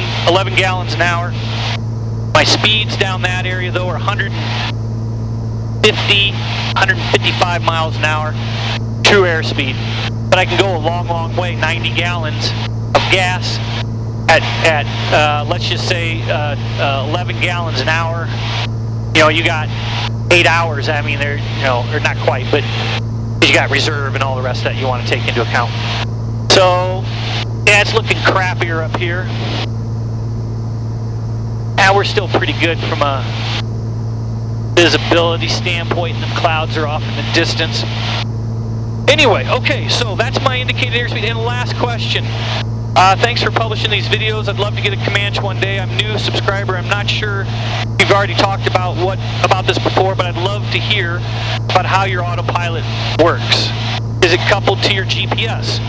gallons an hour. My speeds down that area, though, are 155 miles an hour, true airspeed. But I can go a long, long way, 90 gallons of gas at let's just say 11 gallons an hour. You know, you got 8 hours. I mean, they're, or not quite, but you got reserve and all the rest that you want to take into account. So, yeah, it's looking crappier up here. Now we're still pretty good from a visibility standpoint, and the clouds are off in the distance. Anyway, okay, so that's my indicated airspeed. And last question. Thanks for publishing these videos. I'd love to get a Comanche one day. I'm a new subscriber. I'm not sure if you've already talked about this before, but I'd love to hear about how your autopilot works. Is it coupled to your GPS?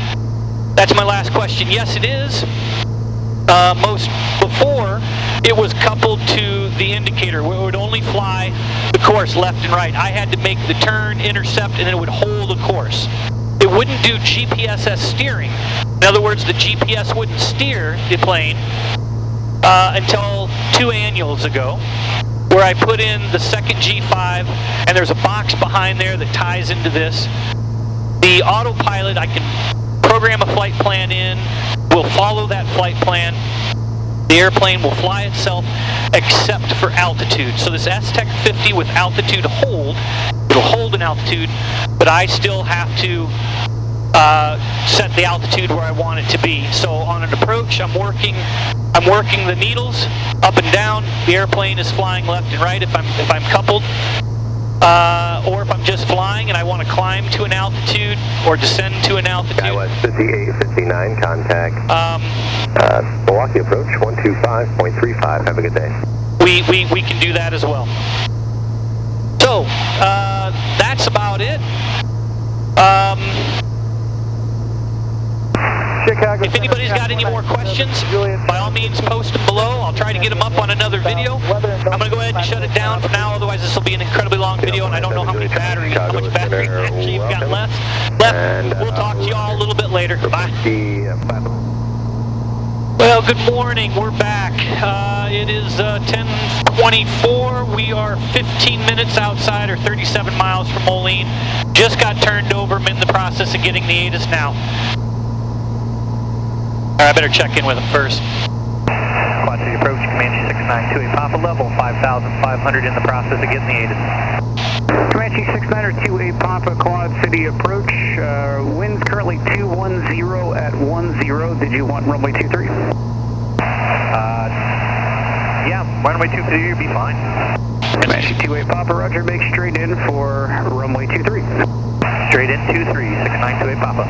That's my last question. Yes, it is. Before, it was coupled to the indicator, where it would only fly the course left and right. I had to make the turn, intercept, and then it would hold the course. It wouldn't do GPS-S steering. In other words, the GPS wouldn't steer the plane until 2 annuals ago, where I put in the second G5, and there's a box behind there that ties into this. The autopilot, I can program a flight plan in, we'll follow that flight plan. The airplane will fly itself except for altitude. So this STEC 50 with altitude hold, it'll hold an altitude, but I still have to set the altitude where I want it to be. So on an approach, I'm working the needles up and down. The airplane is flying left and right if I'm coupled. Or if I'm just flying and I want to climb to an altitude or descend to an altitude. Skywest 5859, contact Milwaukee approach 125.35. Have a good day. We can do that as well. So, that's about it. If anybody's got any more questions, by all means post them below. I'll try to get them up on another video. I'm going to go ahead and shut it down for now, otherwise this will be an incribly long video and I don't know how much battery actually you've got left. We'll talk to you all a little bit later. Bye. Well, good morning. We're back. It is 10:24. We are 15 minutes outside or 37 miles from Moline. Just got turned over. I'm in the process of getting the ATIS now. Alright, I better check in with him first. Quad City approach, Comanche 6928 Papa, level 5,500, in the process of getting the ATIS. Comanche 6928 Papa, Quad City approach, winds currently 210 at 10. Did you want runway 23? Yeah, runway 23 would be fine. Comanche 28 Papa, roger, make straight in for runway 23. Straight in 23, 6928 Papa.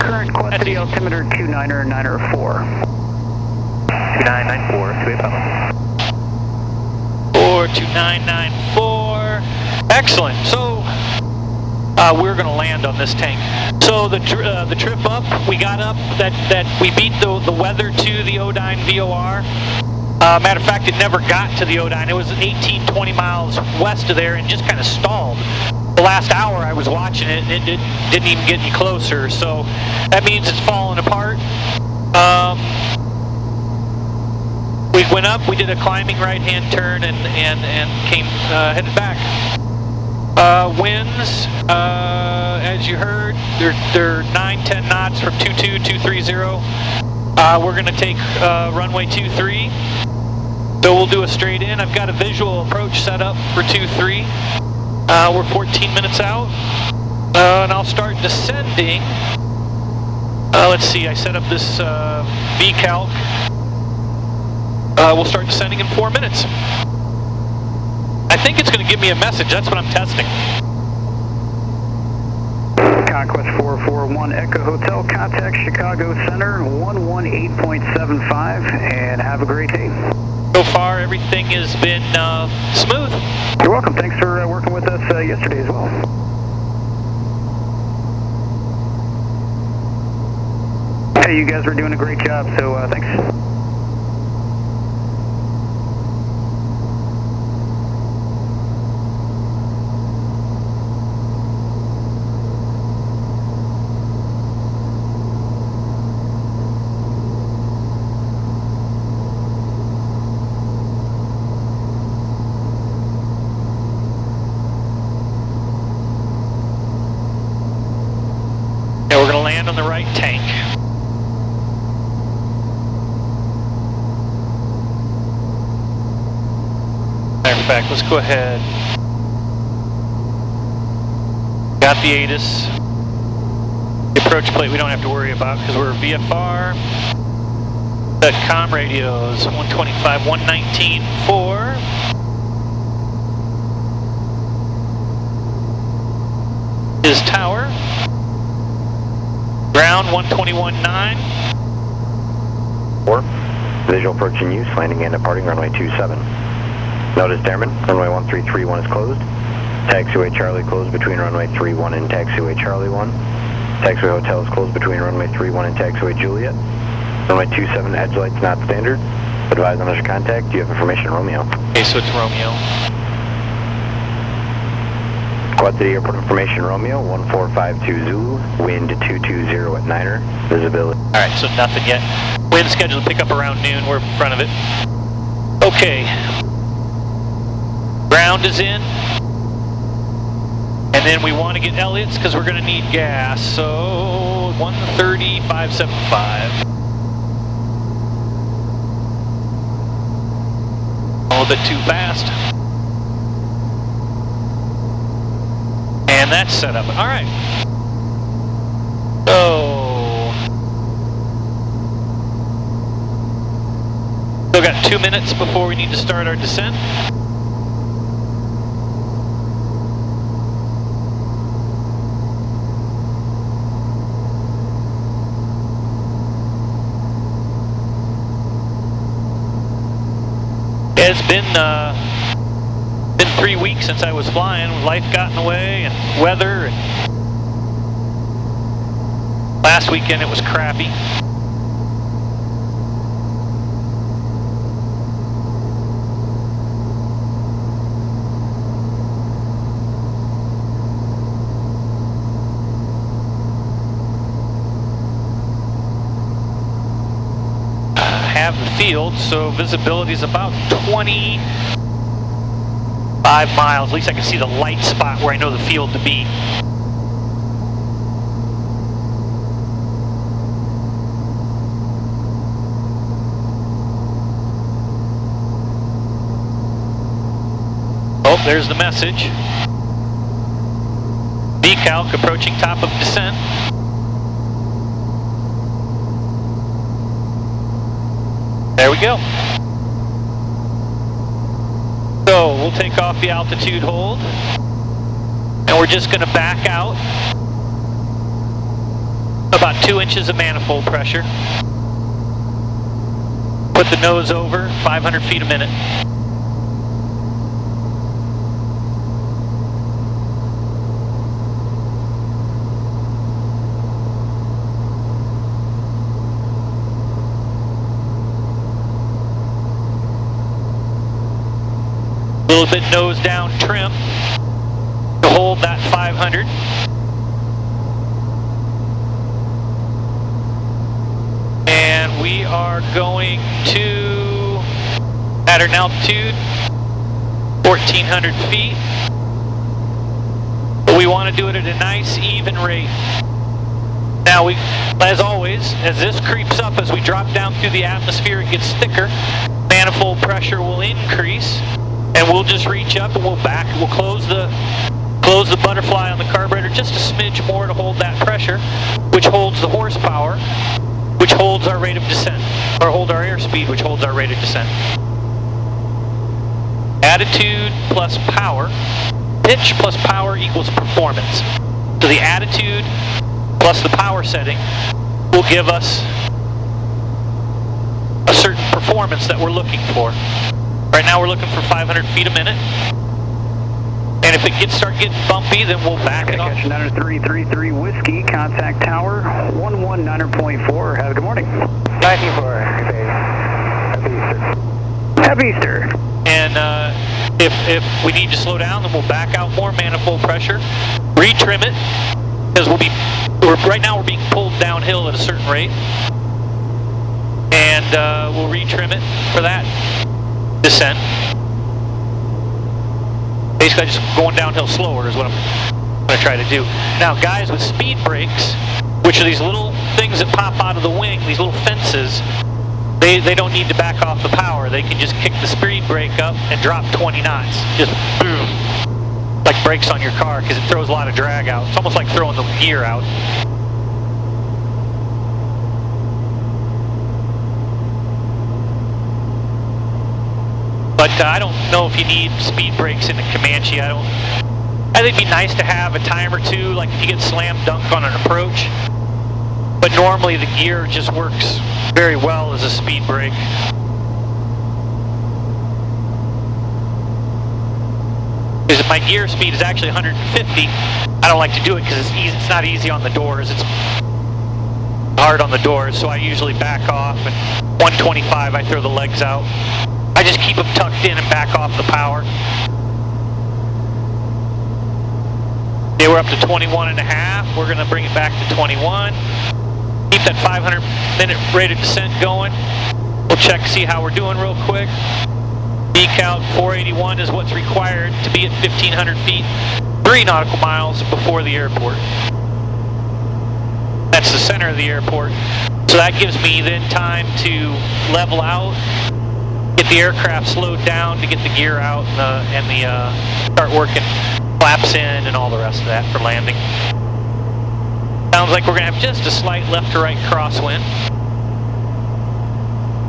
Current Quad City altimeter 2994. 2994, 28 Papa. 42994. Excellent. So we're going to land on this tank. So the trip up, we got up that we beat the weather to the Odine VOR. Matter of fact, it never got to the Odine. It was 18, 20 miles west of there and just kind of stalled. The last hour I was watching it and it didn't even get any closer, so that means it's falling apart. We went up, we did a climbing right-hand turn and came headed back. Winds, as you heard, they're 9-10 knots from 22-230. We're going to take runway 23. So we'll do a straight in. I've got a visual approach set up for 23. We're 14 minutes out, and I'll start descending. Let's see, I set up this VCalc. We'll start descending in 4 minutes. I think it's going to give me a message. That's what I'm testing. Conquest 441 Echo Hotel, contact Chicago Center 118.75, and have a great day. So far, everything has been smooth. You're welcome. Thanks for working with us yesterday as well. Hey, you guys were doing a great job, so thanks. Now we're going to land on the right tank. Matter of fact, let's go ahead. Got the ATIS. The approach plate we don't have to worry about because we're VFR. The comm radios 125, 119, 4. Is tower. Ground 121.9. 4. Visual approach in use, landing and departing runway 27. Notice airman, runway 1331 is closed. Taxiway Charlie closed between runway 31 and taxiway Charlie 1. Taxiway Hotel is closed between runway 31 and taxiway Juliet. Runway 27 edge lights not standard. Advise on your contact. Do you have information, Romeo? Okay, so it's Romeo. Quad City Airport information, Romeo 1452 Zulu. Wind 220 at Niner. Visibility. All right, so nothing yet. Wind scheduled to pick up around noon. We're in front of it. Okay. Ground is in. And then we want to get Elliott's because we're going to need gas. So 130.575. A little bit too fast. And that's set up. All right. So still got 2 minutes before we need to start our descent. It's been 3 weeks since I was flying. Life got in the way and weather. And last weekend it was crappy. Have the field, so visibility is about 25 miles. At least I can see the light spot where I know the field to be. Oh, there's the message. Decalc approaching top of descent. There we go. So we'll take off the altitude hold, and we're just going to back out about 2 inches of manifold pressure. Put the nose over 500 feet a minute. A little bit nose down trim to hold that 500. And we are going to, at an altitude, 1,400 feet. But we want to do it at a nice, even rate. Now, as always, as this creeps up, as we drop down through the atmosphere, it gets thicker. Manifold pressure will increase. And we'll just reach up and we'll close the butterfly on the carburetor just a smidge more to hold that pressure, which holds the horsepower, which holds our rate of descent, or hold our airspeed, which holds our rate of descent. Attitude plus power, pitch plus power equals performance. So the attitude plus the power setting will give us a certain performance that we're looking for. Right now we're looking for 500 feet a minute. And if it start getting bumpy, then we'll back it off. 9333 Whiskey, contact tower 119.4. Have a good morning. 94. Happy Easter. And if we need to slow down, then we'll back out more manifold pressure, retrim it, because right now we're being pulled downhill at a certain rate. And we'll retrim it for that descent. Basically just going downhill slower is what I'm going to try to do. Now guys with speed brakes, which are these little things that pop out of the wing, these little fences, they don't need to back off the power. They can just kick the speed brake up and drop 20 knots. Just boom. Like brakes on your car, because it throws a lot of drag out. It's almost like throwing the gear out. But I don't know if you need speed brakes in the Comanche. I think it'd be nice to have a time or two, like if you get slam dunked on an approach. But normally the gear just works very well as a speed brake. Because my gear speed is actually 150. I don't like to do it because it's not easy on the doors. It's hard on the doors, so I usually back off, and 125 I throw the legs out. I just keep them tucked in and back off the power. Okay, we're up to 21 and a half. We're going to bring it back to 21. Keep that 500 minute rate of descent going. We'll check, see how we're doing real quick. Peak out 481 is what's required to be at 1,500 feet, 3 nautical miles before the airport. That's the center of the airport. So that gives me then time to level out, get the aircraft slowed down to get the gear out and start working flaps in and all the rest of that for landing. Sounds like we're going to have just a slight left to right crosswind.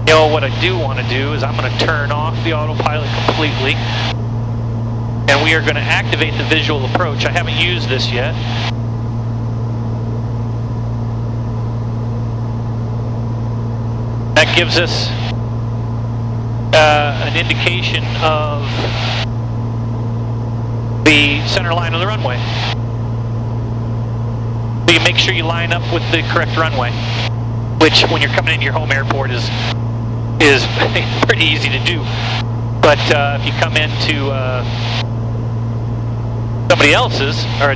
You know, what I do want to do is I'm going to turn off the autopilot completely. And we are going to activate the visual approach. I haven't used this yet. That gives us an indication of the center line of the runway. So you make sure you line up with the correct runway, which when you're coming into your home airport is pretty easy to do. But if you come into somebody else's, or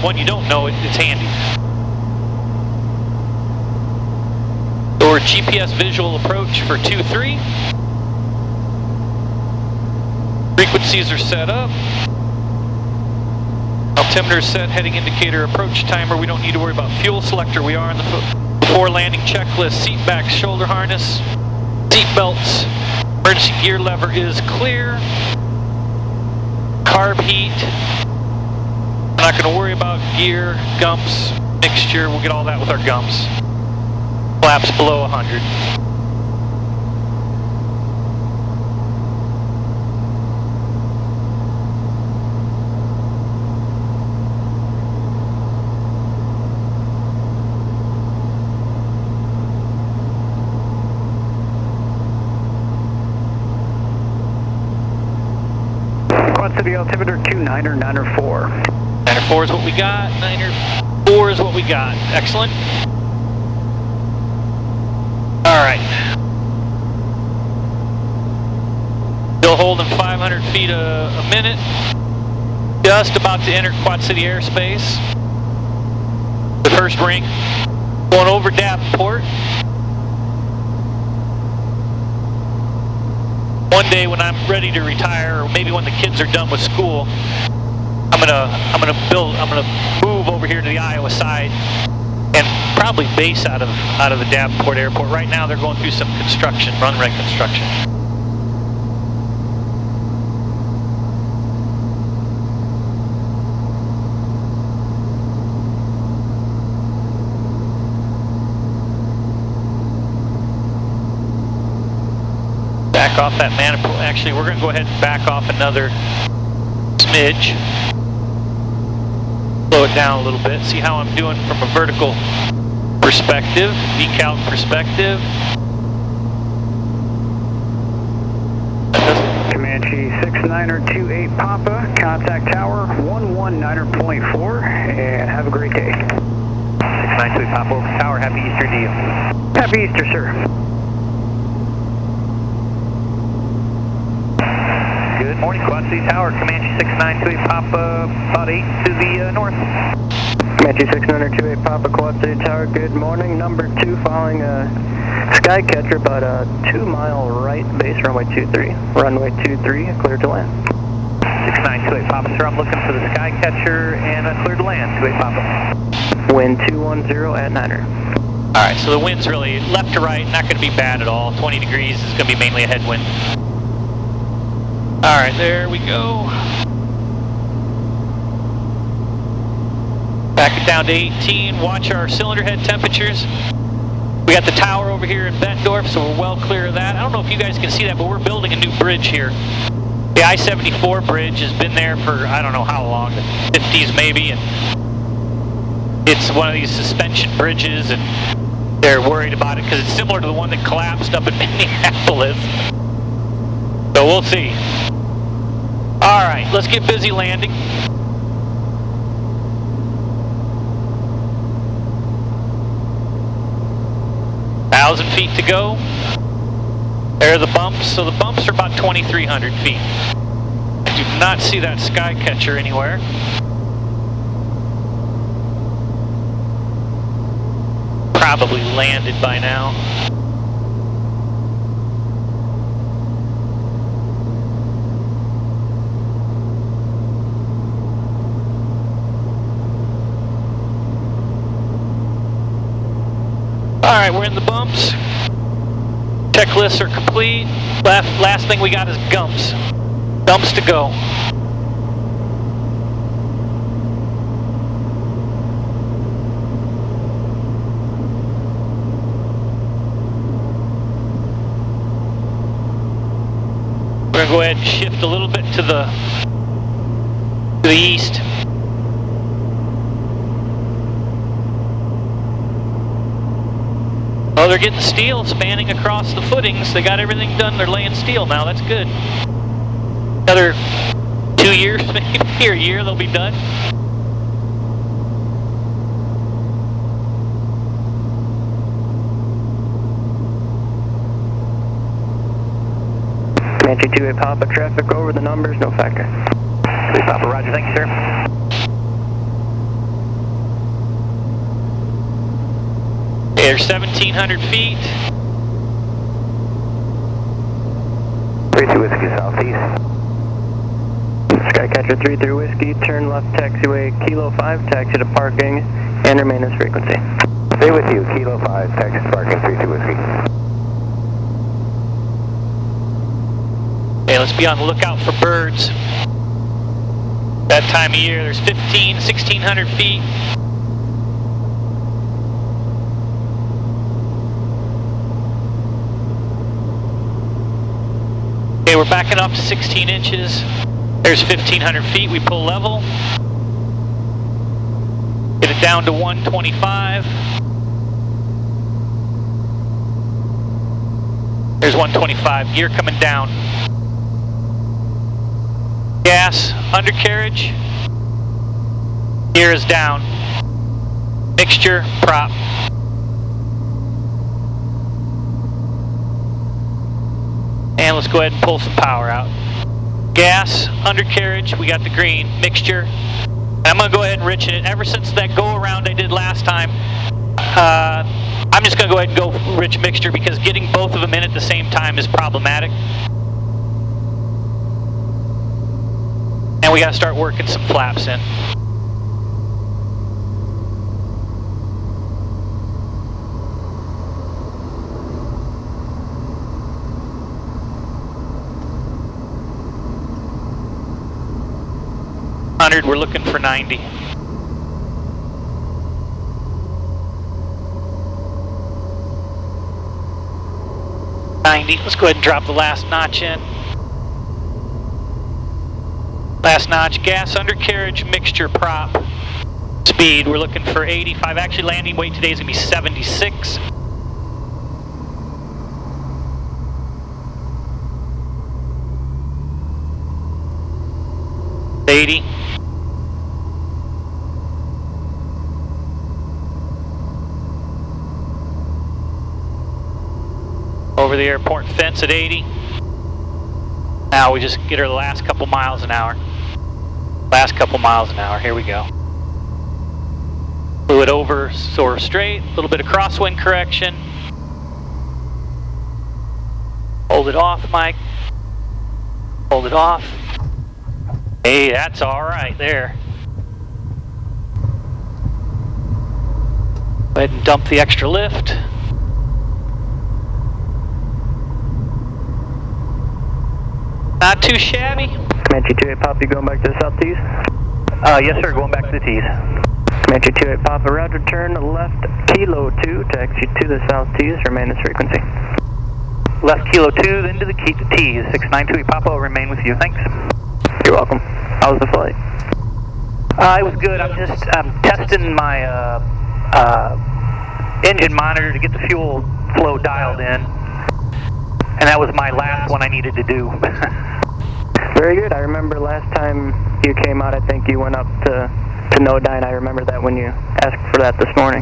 one you don't know, it's handy. Or GPS visual approach for 2-3. Frequencies are set up. Altimeter set, heading indicator, approach timer. We don't need to worry about fuel selector. We are on the before landing checklist. Seat backs, shoulder harness, seat belts. Emergency gear lever is clear. Carb heat. I'm not going to worry about gear, gumps, mixture. We'll get all that with our gumps. Flaps below 100. Quad City altimeter 29er, 904. 904 is what we got. 904 is what we got. Excellent. Alright. Still holding 500 feet a minute. Just about to enter Quad City airspace. The first ring. Going over Davenport. One day when I'm ready to retire, or maybe when the kids are done with school, I'm gonna move over here to the Iowa side and probably base out of the Davenport airport. Right now they're going through some construction, runway construction. Back off that manifold. Actually, we're going to go ahead and back off another smidge. Slow it down a little bit. See how I'm doing from a vertical perspective, decal perspective. Comanche 69er 28 Papa, contact tower 119.4, and have a great day. 692 Papa, over tower. Happy Easter to you. Happy Easter, sir. Good morning, Quad City Tower, Comanche 6928 Papa, about 8 to the north. Comanche 6928 Papa, Quad City Tower, good morning. Number 2 following Skycatcher, about a 2-mile right base, runway 23. Runway 23, clear to land. 6928 Papa, sir, I'm looking for the Skycatcher and clear to land, 28 Papa. Wind 210 at 9er. Alright, so the wind's really left to right, not going to be bad at all. 20 degrees is going to be mainly a headwind. Alright, there we go. Back it down to 18. Watch our cylinder head temperatures. We got the tower over here in Bettendorf, so we're well clear of that. I don't know if you guys can see that, but we're building a new bridge here. The I-74 bridge has been there for I don't know how long, the 50s maybe, and it's one of these suspension bridges, and they're worried about it because it's similar to the one that collapsed up in Minneapolis. So we'll see. Alright, let's get busy landing. Thousand feet to go. There are the bumps. So the bumps are about 2,300 feet. I do not see that Skycatcher anywhere. Probably landed by now. Alright, we're in the bumps. Checklists are complete. Last thing we got is gumps. Gumps to go. We're going to go ahead and shift a little bit to the east. Oh, they're getting steel spanning across the footings. They got everything done. They're laying steel now. That's good. Another 2 years, maybe, or a year, they'll be done. Comanche 2-8 Papa, traffic over the numbers, no factor. 2-8 Papa, roger, thank you, sir. There's 1,700 feet. 3-2 Whiskey Southeast. Skycatcher 3-3 Whiskey, turn left taxiway Kilo 5, taxi to parking, and remain as frequency. Stay with you, Kilo 5, taxi to parking, 3-2 Whiskey. Okay, let's be on the lookout for birds. That time of year, there's 1,600 feet. Okay, we're backing up to 16 inches. There's 1,500 feet. We pull level. Get it down to 125. There's 125. Gear coming down. Gas, undercarriage. Gear is down. Mixture, prop. And let's go ahead and pull some power out. Gas, undercarriage, we got the green, mixture. And I'm going to go ahead and richen it. Ever since that go around I did last time, I'm just going to go ahead and go rich mixture because getting both of them in at the same time is problematic. And we got to start working some flaps in. We're looking for 90. 90. Let's go ahead and drop the last notch in. Last notch, gas, undercarriage, mixture, prop. Speed, we're looking for 85. Actually, landing weight today is going to be 76. $80. Over the airport fence at 80. Now we just get her the last couple miles an hour. Last couple miles an hour, here we go. Flew it over, so we're straight, a little bit of crosswind correction. Hold it off, Mike. Hold it off. Hey, that's all right there. Go ahead and dump the extra lift. Not too shabby. Comanche 2-8 Papa, you going back to the southeast? Yes, sir, going back to the T's. Comanche 2-8 Papa, roger, turn left Kilo 2, taxi to the southeast, remain as frequency. Left Kilo 2, then to the T's. 692 Papa, will remain with you. Thanks. You're welcome. How was the flight? It was good. I'm testing my engine monitor to get the fuel flow dialed in. And that was my last one I needed to do. Very good. I remember last time you came out, I think you went up to Nodine. I remember that when you asked for that this morning.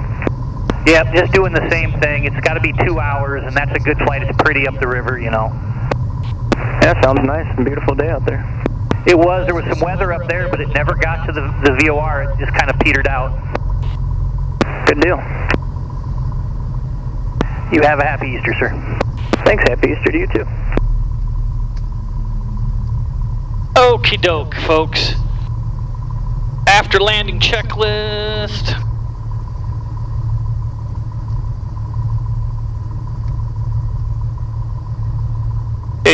Yep, just doing the same thing. It's got to be 2 hours, and that's a good flight. It's pretty up the river, you know. Yeah, sounds nice and beautiful day out there. It was. There was some weather up there, but it never got to the VOR. It just kind of petered out. Good deal. You have a happy Easter, sir. Thanks. Happy Easter to you, too. Okie doke, folks. After landing checklist.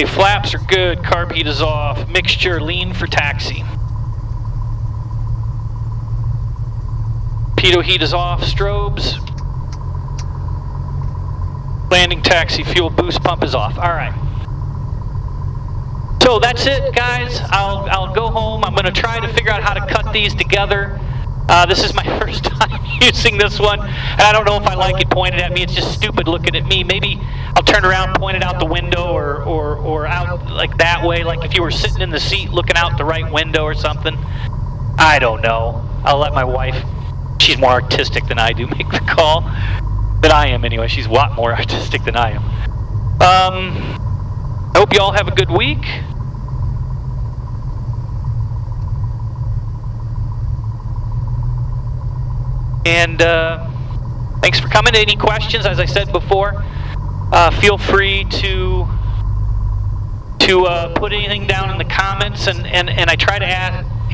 Okay, flaps are good, carb heat is off, mixture lean for taxi. Pitot heat is off, strobes. Landing taxi fuel boost pump is off. All right. So that's it, guys. I'll go home. I'm going to try to figure out how to cut these together. This is my first time using this one, and I don't know if I like it pointed at me. It's just stupid looking at me. Maybe I'll turn around, point it out the window, or out like that way, like if you were sitting in the seat looking out the right window or something. I don't know. I'll let my wife, she's more artistic than I do, make the call. Than I am anyway. She's a lot more artistic than I am. I hope you all have a good week. And thanks for coming. Any questions, as I said before, feel free to put anything down in the comments, and I try to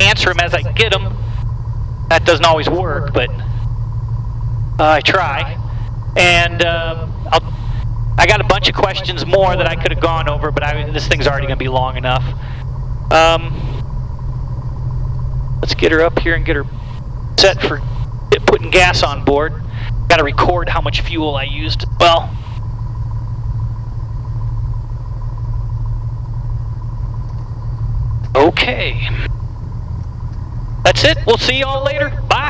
answer them as I get them. That doesn't always work, but I try. And I got a bunch of questions more that I could have gone over, but this thing's already going to be long enough. Let's get her up here and get her set for putting gas on board. Got to record how much fuel I used. Well, okay. That's it. We'll see you all later. Bye.